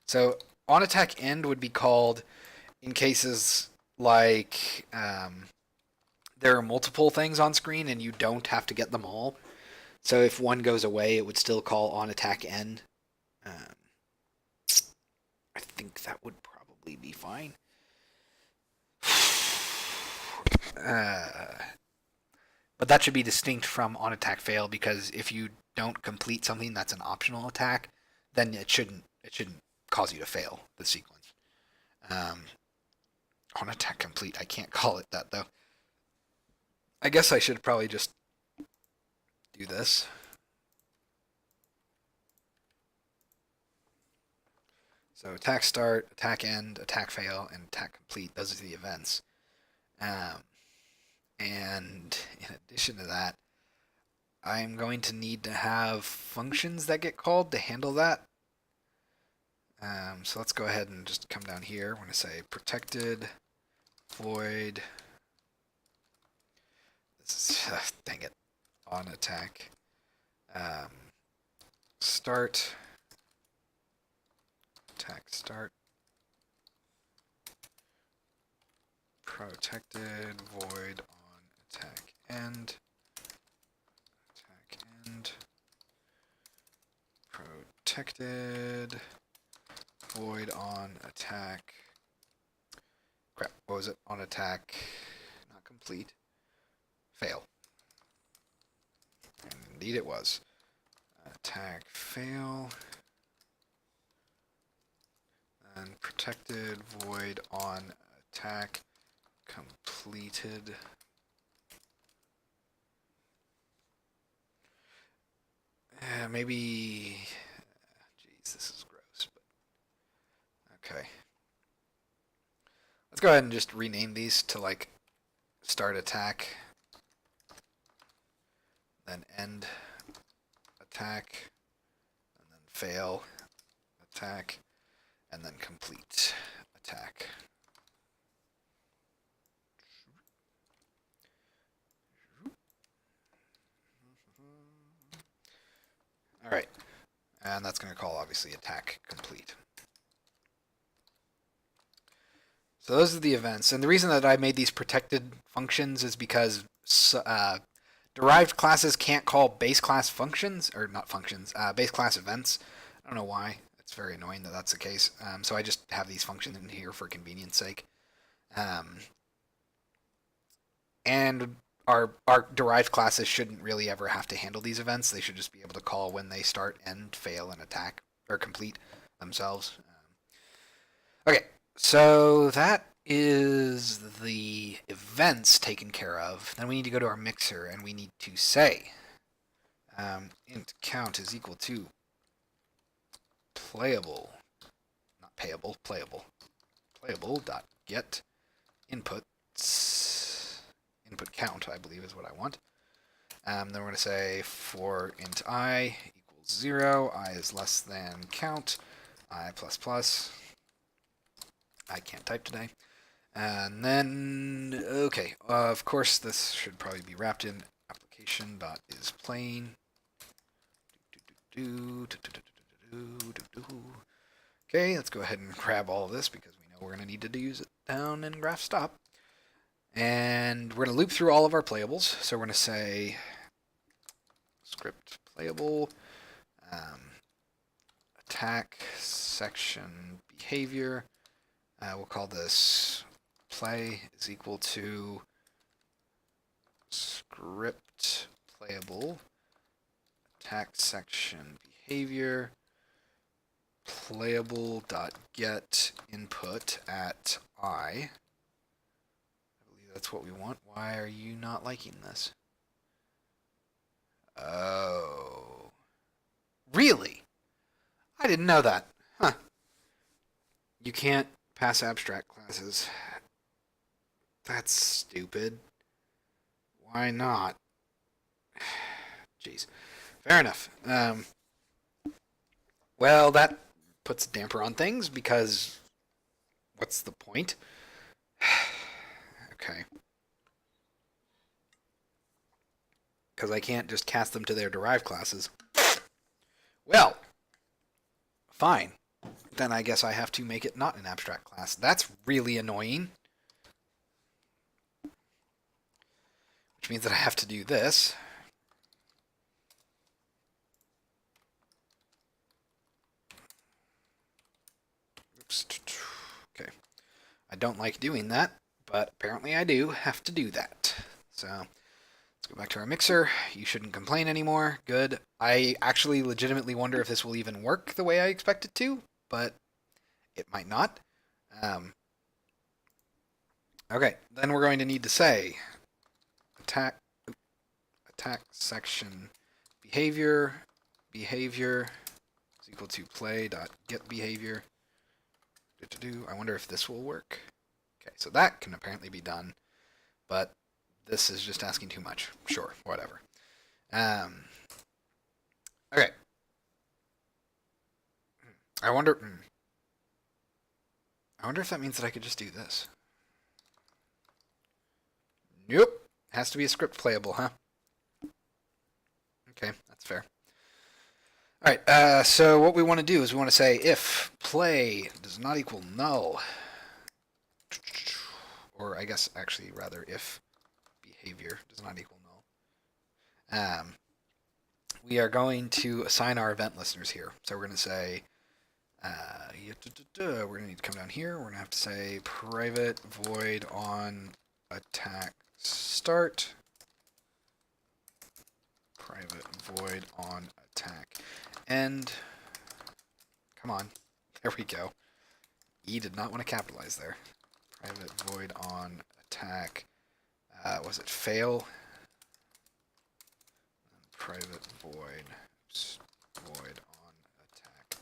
Speaker 1: So on attack end would be called in cases like there are multiple things on screen and you don't have to get them all. So if one goes away, it would still call on attack end. I think that would probably be fine. But that should be distinct from on attack fail, because if you don't complete something that's an optional attack, then it shouldn't cause you to fail the sequence. On attack complete, I can't call it that though. I guess I should probably just do this. So attack start, attack end, attack fail, and attack complete. Those are the events. And in addition to that, I'm going to need to have functions that get called to handle that. So let's go ahead and just come down here. We're going to say protected void. This is, dang it, on attack. Start. Attack start. Protected void on attack end. Attack end. protected void on attack. Crap, what was it? On attack, not complete. Fail. And indeed it was. Attack fail. And protected void on attack completed. Maybe. Jeez, this is gross. But okay. Let's go ahead and just rename these to like start attack, then end attack, and then fail attack, and then complete attack. All right, and that's going to call obviously attack complete. So those are the events, and the reason that I made these protected functions is because derived classes can't call base class functions, or not functions, base class events. I don't know why. It's very annoying that that's the case. So I just have these functions in here for convenience sake. And our derived classes shouldn't really ever have to handle these events. They should just be able to call when they start, end, fail, and attack, or complete themselves. Okay, so that is the events taken care of. Then we need to go to our mixer, and we need to say int count is equal to playable, not payable, playable, dot get inputs, input count, I believe is what I want. Then we're going to say for int I equals 0, I is less than count, I plus plus. I can't type today. And then, okay, of course this should probably be wrapped in application.isPlain. Okay, let's go ahead and grab all of this because we know we're going to need to use it down in graph stop. And we're going to loop through all of our playables. So we're going to say script playable, attack section behavior. We'll call this play is equal to script playable attack section behavior playable.get input at I believe that's what we want. Why are you not liking this? Oh. Really? I didn't know that. Huh. You can't pass abstract classes. That's stupid. Why not? Jeez. Fair enough. Well, that puts a damper on things because what's the point? Okay. Because I can't just cast them to their derived classes. Well, fine. Then I guess I have to make it not an abstract class. That's really annoying. Which means that I have to do this. Oops. Okay. I don't like doing that, but apparently I do have to do that. So let's go back to our mixer. You shouldn't complain anymore. Good. I actually legitimately wonder if this will even work the way I expect it to, but it might not. Okay, then we're going to need to say attack section behavior is equal to play.getBehavior. I wonder if this will work. Okay, so that can apparently be done, but this is just asking too much. Sure, whatever. Okay. I wonder if that means that I could just do this. Nope. Has to be a script playable, huh? Okay, that's fair. All right, so what we want to do is we want to say if play does not equal null, or I guess actually rather if behavior does not equal null, we are going to assign our event listeners here. So we're going to say, we're going to need to come down here. We're going to have to say private void on attack start. Private void on attack end. Come on. There we go. E did not want to capitalize there. Private void on attack. Was it fail? Private void. Oops, void on attack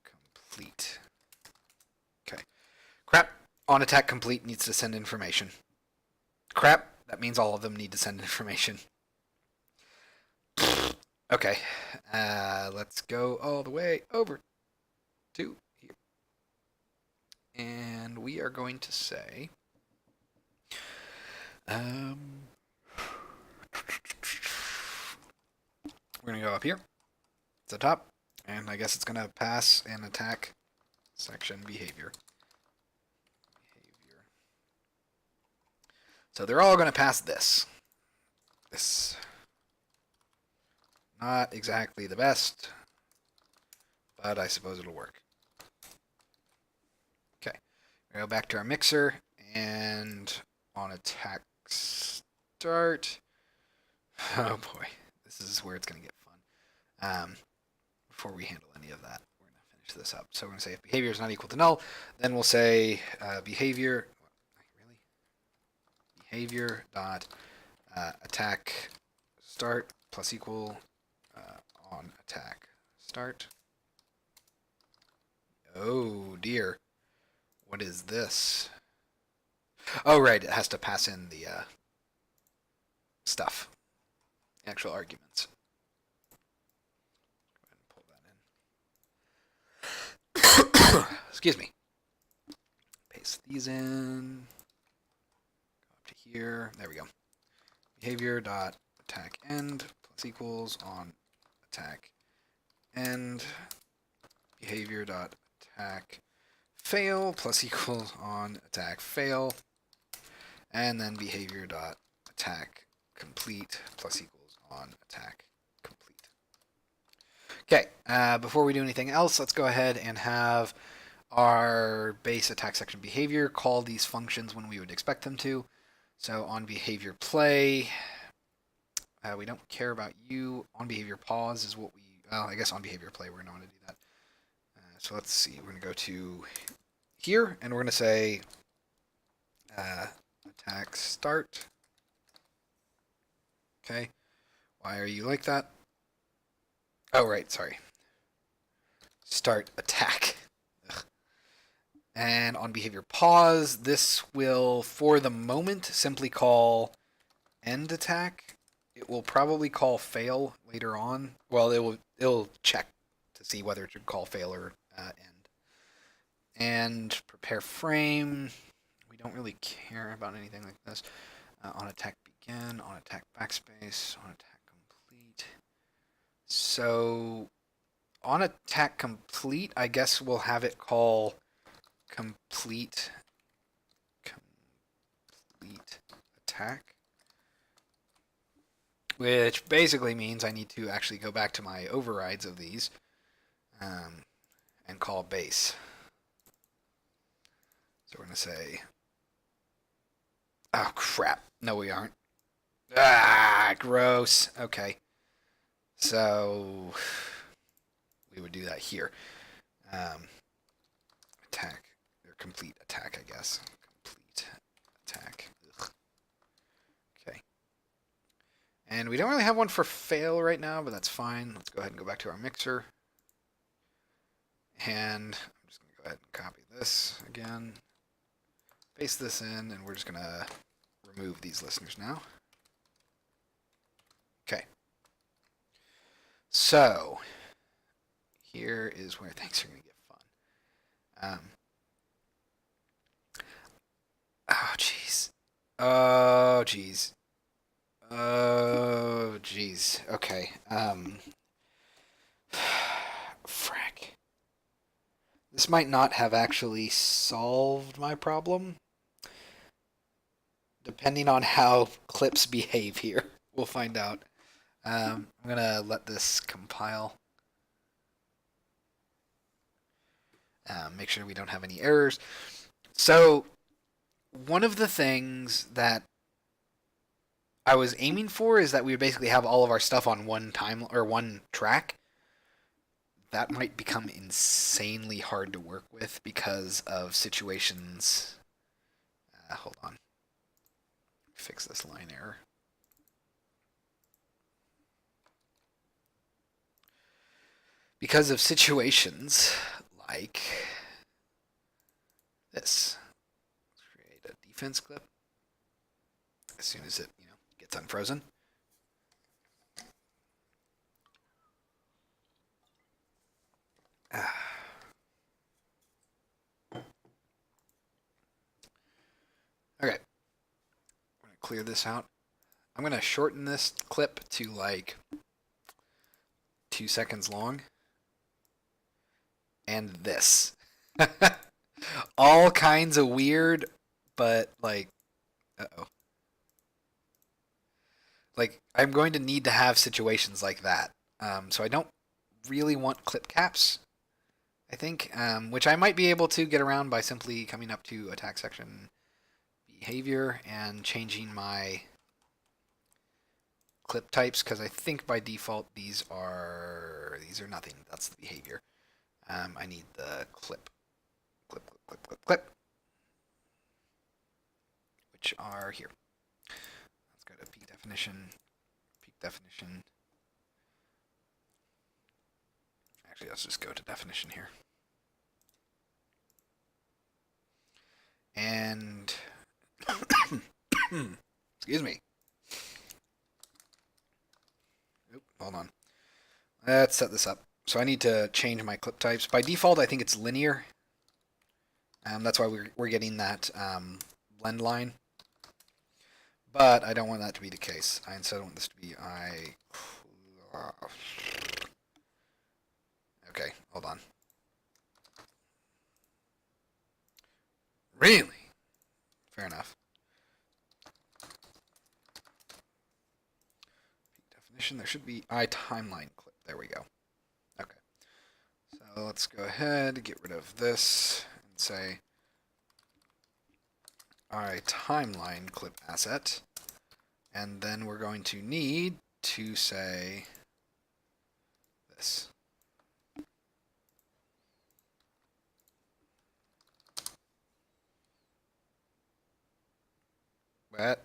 Speaker 1: complete. Okay. Crap. On attack complete needs to send information. Crap. That means all of them need to send information. Okay. Let's go all the way over to here. And we are going to say, we're going to go up here to the top, and I guess it's going to pass and attack section behavior. So they're all going to pass this. This. Not exactly the best, but I suppose it'll work. Okay, we'll go back to our mixer, and on attack start. Oh boy, this is where it's going to get fun. Before we handle any of that, we're going to finish this up. So we're going to say if behavior is not equal to null, then we'll say behavior. Really? Behavior dot attack start plus equal on attack start. Oh dear. What is this? Oh right, it has to pass in the stuff. Actual arguments. Go ahead and pull that in. Excuse me. Paste these in. Go up to here. There we go. Behavior dot attack end plus equals on attack end. Behavior dot attack fail plus equals on attack fail. And then behavior dot attack complete plus equals on attack complete. Okay, before we do anything else, let's go ahead and have our base attack section behavior call these functions when we would expect them to. So on behavior play, we don't care about you. On behavior pause is what we, well, I guess on behavior play we're going to want to do that. So let's see, we're going to go to here, and we're going to say attack start. Okay, why are you like that? Oh, right, sorry. Start attack. Ugh. And on behavior pause, this will, for the moment, simply call end attack. It will probably call fail later on. Well, it'll check to see whether it should call fail or end. And prepare frame. We don't really care about anything like this. On attack begin, on attack backspace, on attack complete. So on attack complete, I guess we'll have it call complete attack. Which basically means I need to actually go back to my overrides of these and call base. So we're going to say, oh crap, no we aren't. Ah, gross. Okay. So we would do that here. Attack, or complete attack, I guess. Complete attack. Ugh. Okay. And we don't really have one for fail right now, but that's fine. Let's go ahead and go back to our mixer. And I'm just going to go ahead and copy this again. Paste this in, and we're just going to remove these listeners now. Okay. So, here is where things are going to get fun. Oh, jeez. Oh, jeez. Oh, jeez. Okay. Frack. This might not have actually solved my problem. Depending on how clips behave here. We'll find out. I'm gonna let this compile. Make sure we don't have any errors. So one of the things that I was aiming for is that we would basically have all of our stuff on one time or one track. That might become insanely hard to work with because of situations. Hold on. Fix this line error. Because of situations like this. Let's create a defense clip as soon as it gets unfrozen. Okay. I'm going to clear this out. I'm going to shorten this clip to like 2 seconds long. And this. All kinds of weird, but like, uh-oh. Like, I'm going to need to have situations like that. So I don't really want clip caps, I think, which I might be able to get around by simply coming up to attack section behavior and changing my clip types, because I think by default these are nothing. That's the behavior. I need the clip, which are here. Let's go to peak definition. Actually, let's just go to definition here. And excuse me. Oop, hold on. Let's set this up. So I need to change my clip types. By default, I think it's linear. That's why we're getting that blend line. But I don't want that to be the case. I instead want this to be Okay, hold on. Really? Fair enough. Peak definition. There should be timeline clip. There we go. Okay. So let's go ahead, get rid of this, and say timeline clip asset. And then we're going to need to say this. What?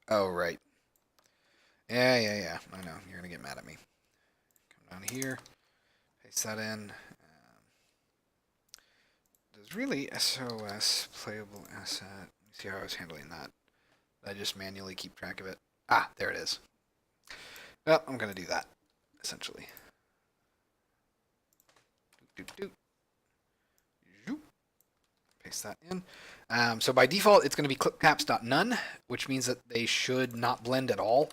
Speaker 1: Oh, right. Yeah. I know. You're going to get mad at me. Come down here. Paste that in. Does really SOS playable asset? Let me see how I was handling that. Did I just manually keep track of it? Ah, there it is. Well, I'm going to do that, essentially. Paste that in. So by default, it's going to be clipcaps.none, which means that they should not blend at all.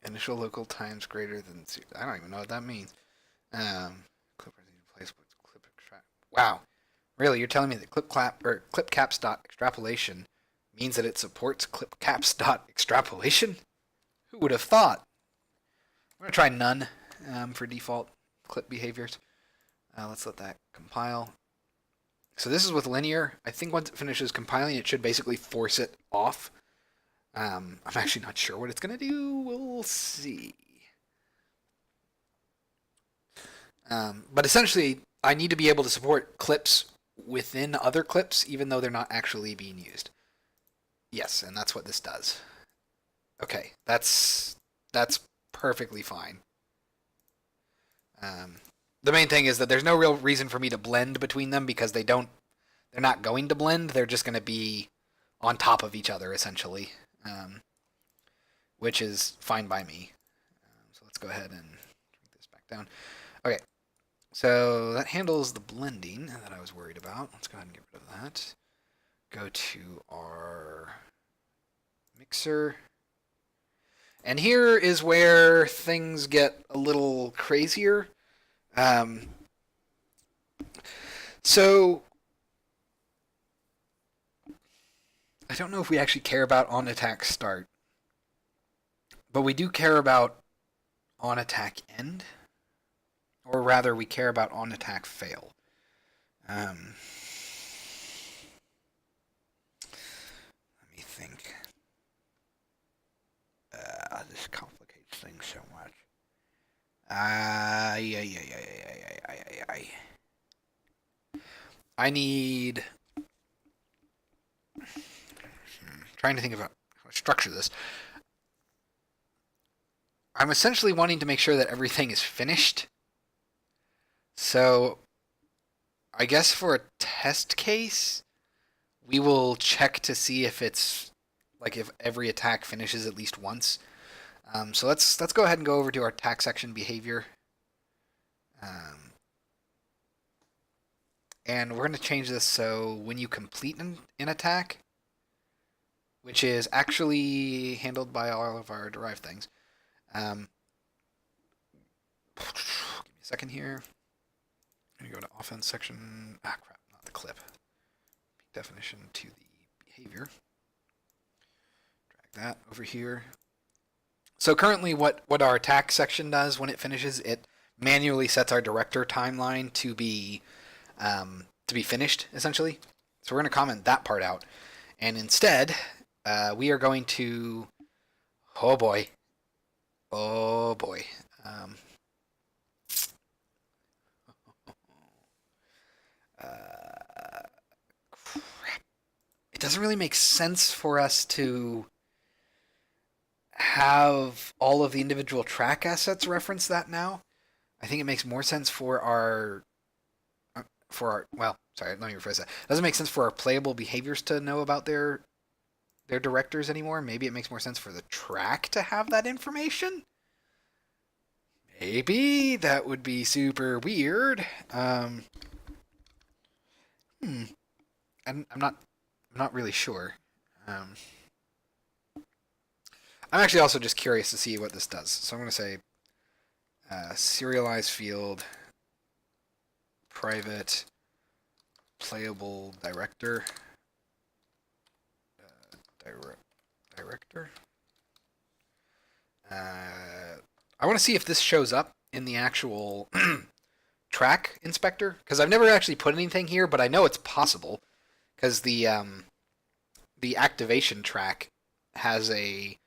Speaker 1: Initial local times greater than 0. I don't even know what that means. Wow. Really, you're telling me that clipcaps.extrapolation means that it supports clipcaps.extrapolation? Who would have thought? I'm going to try none for default clip behaviors. Let's let that compile. So this is with linear. I think once it finishes compiling, it should basically force it off. I'm actually not sure what it's going to do. We'll see. But essentially, I need to be able to support clips within other clips, even though they're not actually being used. Yes, and that's what this does. Okay, that's perfectly fine. The main thing is that there's no real reason for me to blend between them because they're not going to blend. They're just going to be on top of each other, essentially, which is fine by me. So let's go ahead and bring this back down. Okay, so that handles the blending that I was worried about. Let's go ahead and get rid of that. Go to our mixer. And here is where things get a little crazier. So I don't know if we actually care about on attack start, but we do care about on attack end, or rather, we care about on attack fail. Um, let me think. This complicates things so much. I need. Trying to think about how to structure this. I'm essentially wanting to make sure that everything is finished. So, I guess for a test case, we will check to see if it's like if every attack finishes at least once. So let's go ahead and go over to our attack section behavior. And we're going to change this so when you complete an attack, which is actually handled by all of our derived things. Give me a second here. I'm going to go to offense section. Ah, crap, not the clip. Peak definition to the behavior. Drag that over here. So currently what our attack section does when it finishes, it manually sets our director timeline to be finished, essentially. So we're going to comment that part out. And instead, we are going to... Oh boy. Oh boy. Crap. It doesn't really make sense for us to have all of the individual track assets reference that now. I think it makes more sense for our well, sorry, let me rephrase that. It doesn't make sense for our playable behaviors to know about their directors anymore. Maybe it makes more sense for the track to have that information. Maybe that would be super weird. I'm not really sure. I'm actually also just curious to see what this does. So I'm going to say serialized field private playable director director. I want to see if this shows up in the actual track inspector because I've never actually put anything here, but I know it's possible because the activation track has a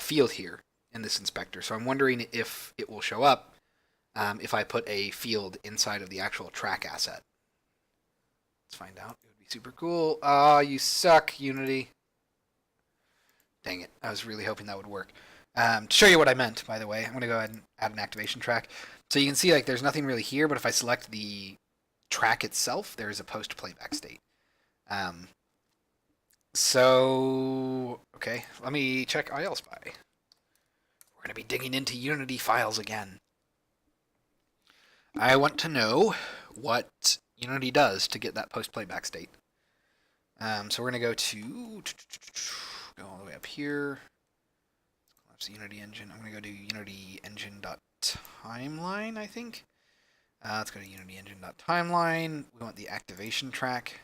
Speaker 1: field here in this inspector. So I'm wondering if it will show up if I put a field inside of the actual track asset. Let's find out. It would be super cool. Ah, you suck, Unity. Dang it. I was really hoping that would work. To show you what I meant, by the way, I'm going to go ahead and add an activation track. So you can see like there's nothing really here, but if I select the track itself, there is a post playback state. So, okay, let me check ILSpy. We're going to be digging into Unity files again. I want to know what Unity does to get that post playback state. So we're going to go all the way up here. Collapse the Unity engine. I'm going to go to Unity engine.timeline, I think. Let's go to Unity engine.timeline. We want the activation track.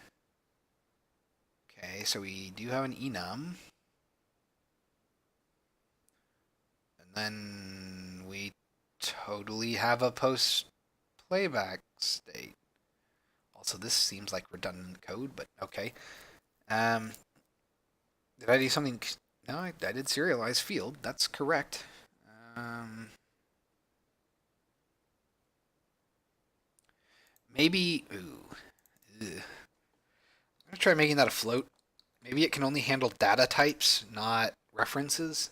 Speaker 1: Okay, so we do have an enum. And then we totally have a post playback state. Also, this seems like redundant code, but okay. Did I do something? No, I did serialize field. That's correct. Maybe. Ooh. Ugh. I'm gonna try making that a float. Maybe it can only handle data types, not references.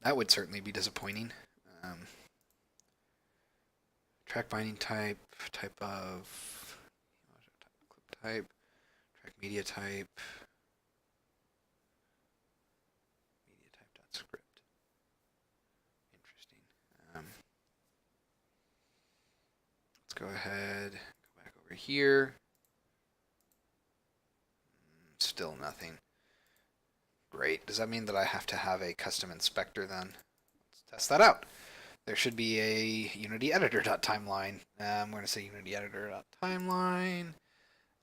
Speaker 1: That would certainly be disappointing. Track binding type, type of clip type, track media type, media type dot script. Interesting. Let's go ahead, go back over here. Still nothing. Great. Does that mean that I have to have a custom inspector then? Let's test that out. There should be a Unity editor.timeline. We're going to say Unity editor.timeline.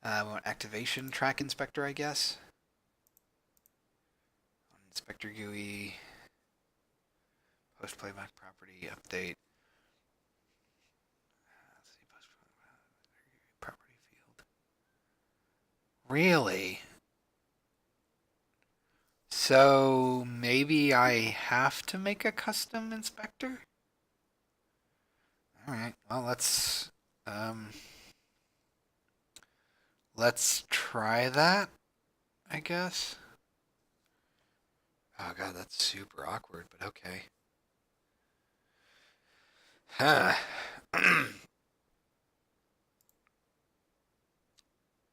Speaker 1: We want activation track inspector, I guess. Inspector GUI, post playback property update. Let's see, post property field. Really? So maybe I have to make a custom inspector? All right. Well, let's try that, I guess. Oh god, that's super awkward, but okay. Huh.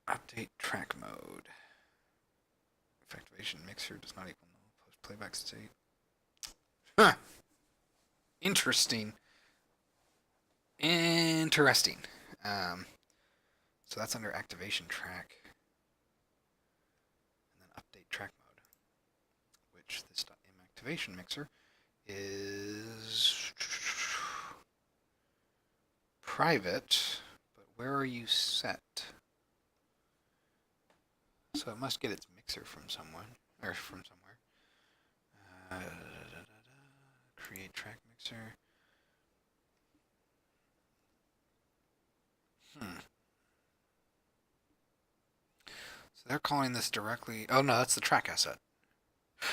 Speaker 1: Update track mode. Activation mixer does not equal null post playback state. Huh. Interesting. Interesting. So that's under activation track. And then update track mode, which this .m activation mixer is private, but where are you set? So it must get its mixer from someone, or from somewhere. Create track mixer. So they're calling this directly. Oh no, that's the track asset.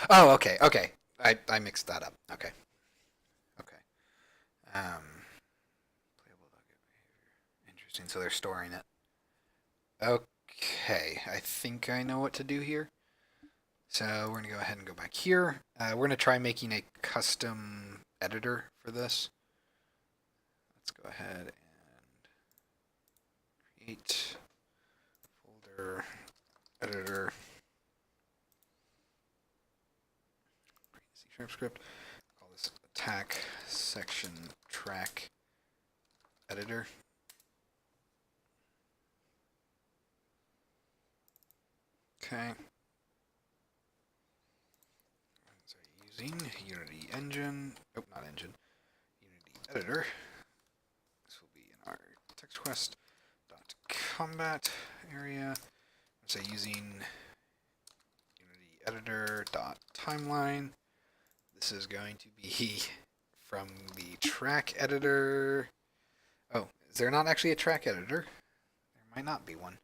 Speaker 1: Oh, okay, okay. I mixed that up. Okay, okay. Playable docket behavior. Interesting. So they're storing it. Okay, I think I know what to do here. So we're gonna go ahead and go back here. We're gonna try making a custom editor for this. Let's go ahead and create folder editor. C# script. Call this attack section track editor. Okay. So using Unity engine. Nope, not engine. Unity editor. This will be in our text quest combat area. So using Unity editor timeline. This is going to be from the track editor. Oh, is there not actually a track editor? There might not be one.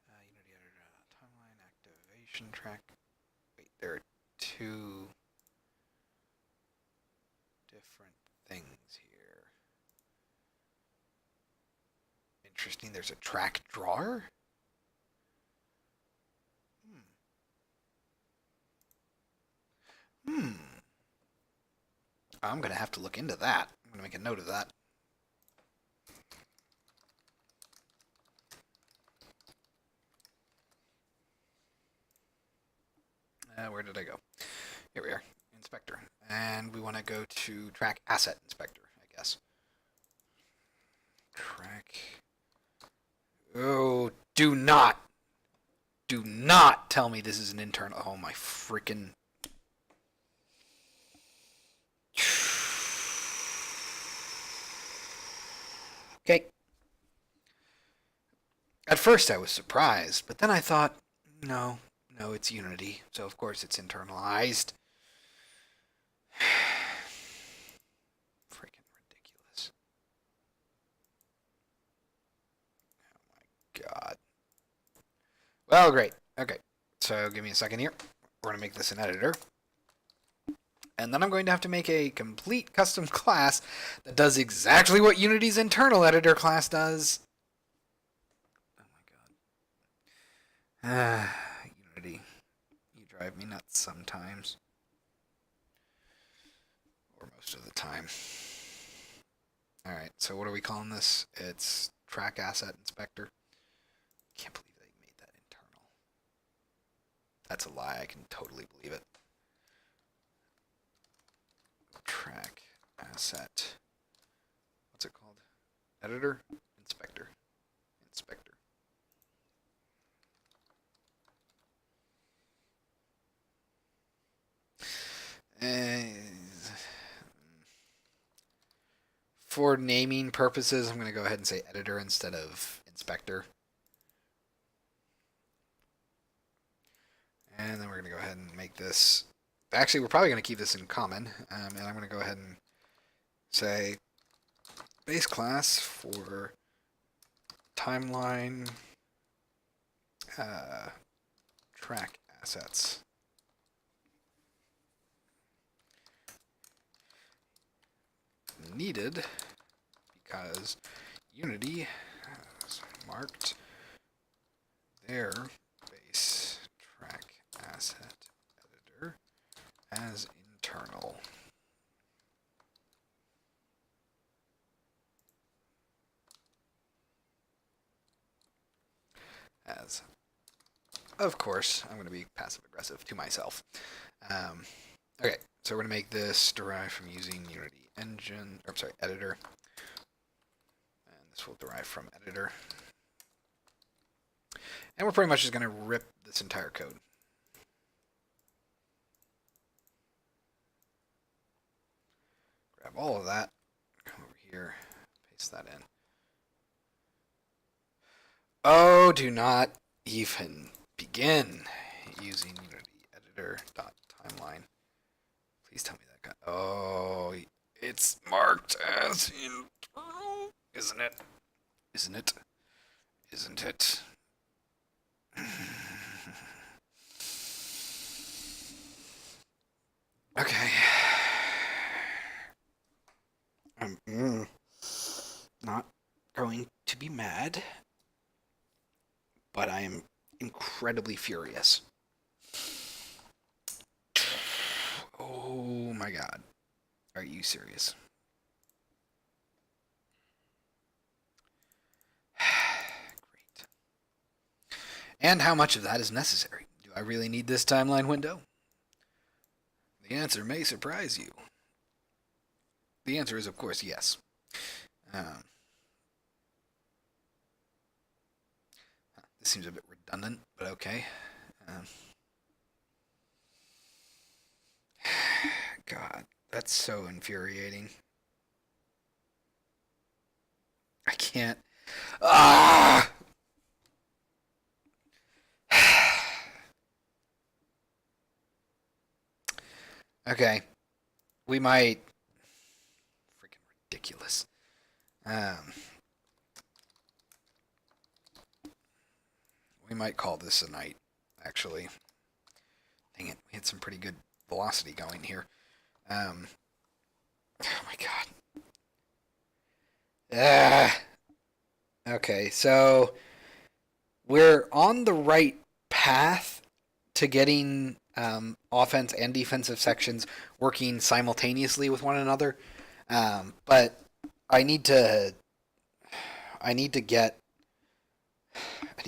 Speaker 1: Unity editor timeline activation track. Wait, there are two different things here. Interesting. There's a track drawer. I'm going to have to look into that. I'm going to make a note of that. Where did I go? Here we are. Inspector. And we want to go to track asset inspector, I guess. Track. Oh, do not tell me this is an internal. Oh my freaking. Okay. At first I was surprised, but then I thought, no, it's Unity, so of course it's internalized. Freaking ridiculous. Oh my god. Well, great. Okay, so give me a second here. We're going to make this an editor. And then I'm going to have to make a complete custom class that does exactly what Unity's internal editor class does. Oh my god. Unity. You drive me nuts sometimes. Or most of the time. Alright, so what are we calling this? It's track asset inspector. Can't believe they made that internal. That's a lie. I can totally believe it. Track asset. What's it called? Editor? Inspector. Inspector. for naming purposes, I'm going to go ahead and say editor instead of inspector. And then we're going to go ahead and make this. Actually, we're probably going to keep this in common. And I'm going to go ahead and say base class for timeline track assets. Needed because Unity has marked their base track asset editor as internal. As, of course, I'm going to be passive aggressive to myself. Okay, so we're going to make this derive from using Unity engine, or I'm sorry, editor. And this will derive from editor. And we're pretty much just going to rip this entire code. Grab all of that, come over here, paste that in. Oh, do not even begin using Unity editor.timeline. Please tell me that guy. Oh, it's marked as internal, isn't it? Isn't it? Isn't it? Okay. I'm not going to be mad, but I am incredibly furious. Oh my god. Are you serious? Great. And how much of that is necessary? Do I really need this timeline window? The answer may surprise you. The answer is, of course, yes. This seems a bit redundant, but okay. God, that's so infuriating. I can't. Ah! Okay. We might. Freaking ridiculous. We might call this a night, actually. Dang it, we had some pretty good velocity going here. Oh my god. Okay, so we're on the right path to getting offense and defensive sections working simultaneously with one another. But I need to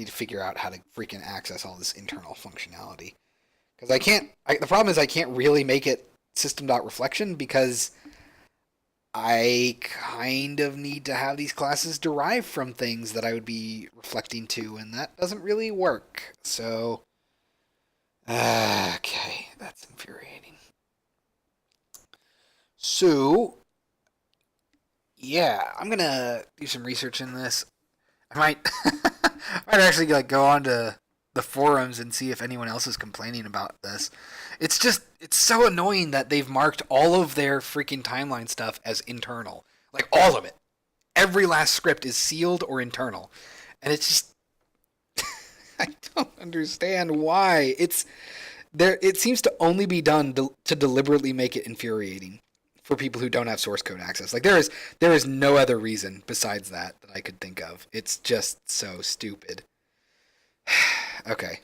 Speaker 1: figure out how to freaking access all this internal functionality. Because the problem is I can't really make it system.reflection because I kind of need to have these classes derived from things that I would be reflecting to, and that doesn't really work. So, okay, that's infuriating. So, yeah, I'm gonna do some research in this. I might, might actually go on to the forums and see if anyone else is complaining about this. It's so annoying that they've marked all of their freaking timeline stuff as internal. Like, all of it. Every last script is sealed or internal. And it's just, I don't understand why. It seems to only be done to deliberately make it infuriating for people who don't have source code access. Like, there is no other reason besides that I could think of. It's just so stupid. Okay.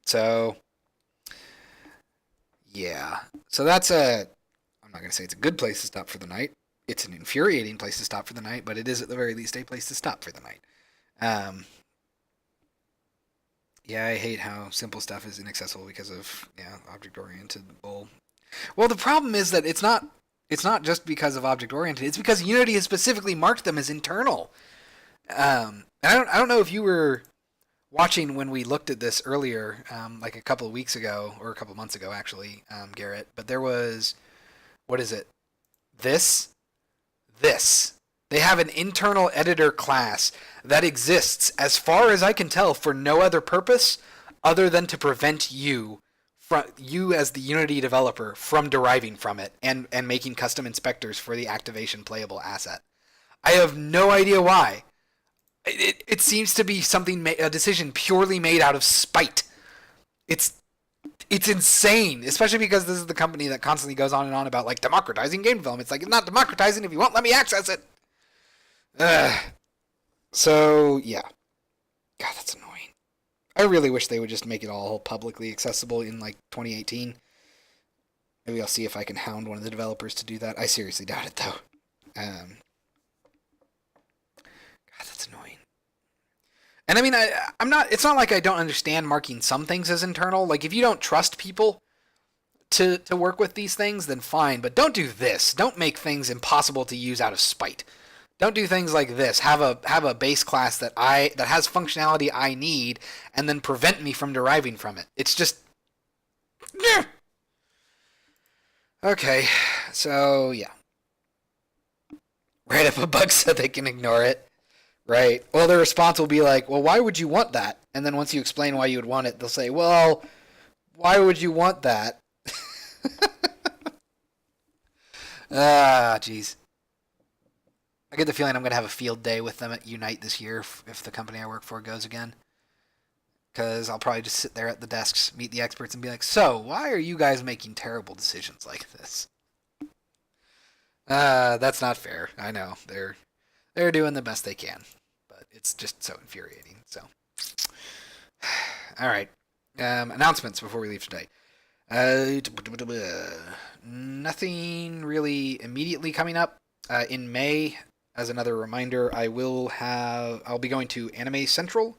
Speaker 1: So, yeah. So I'm not going to say it's a good place to stop for the night. It's an infuriating place to stop for the night, but it is at the very least a place to stop for the night. Yeah, I hate how simple stuff is inaccessible because of object-oriented bull. Well, the problem is that it's not just because of object-oriented. It's because Unity has specifically marked them as internal. And I don't know if you were watching when we looked at this earlier, like a couple of weeks ago or a couple of months ago, actually, Garrett. But there was, what is it? This, They have an internal editor class that exists, as far as I can tell, for no other purpose other than to prevent you, from you as the Unity developer, from deriving from it and making custom inspectors for the activation playable asset. I have no idea why. It seems to be a decision purely made out of spite. It's it's insane, especially because this is the company that constantly goes on and on about like democratizing game development. It's like, it's not democratizing if you won't let me access it. So yeah, God, that's annoying. I really wish they would just make it all publicly accessible in like 2018. Maybe I'll see if I can hound one of the developers to do that. I seriously doubt it though. God, that's annoying. And I mean, I'm not. It's not like I don't understand marking some things as internal. Like if you don't trust people to work with these things, then fine. But don't do this. Don't make things impossible to use out of spite. Don't do things like this. Have a base class that has functionality I need, and then prevent me from deriving from it. It's just. Okay, so yeah. Write up a bug so they can ignore it. Right. Well, their response will be like, well, why would you want that? And then once you explain why you would want it, they'll say, well, why would you want that? Jeez. I get the feeling I'm going to have a field day with them at Unite this year if the company I work for goes again. Because I'll probably just sit there at the desks, meet the experts, and be like, so, why are you guys making terrible decisions like this? That's not fair. I know. They're doing the best they can. But it's just so infuriating. So, all right. Announcements before we leave today. Nothing really immediately coming up. In May, as another reminder, I'll be going to Anime Central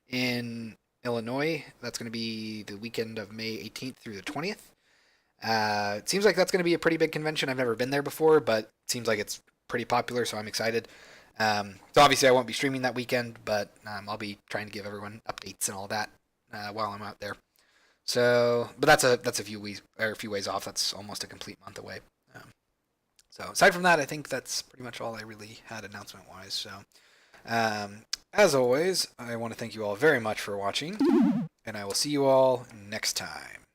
Speaker 1: in Illinois. That's going to be the weekend of May 18th through the 20th. It seems like that's going to be a pretty big convention. I've never been there before, but it seems like it's pretty popular, so I'm excited. So obviously I won't be streaming that weekend, but I'll be trying to give everyone updates and all that while I'm out there. So, but that's a few ways off. That's almost a complete month away. So aside from that, I think that's pretty much all I really had announcement-wise. So, as always, I want to thank you all very much for watching, and I will see you all next time.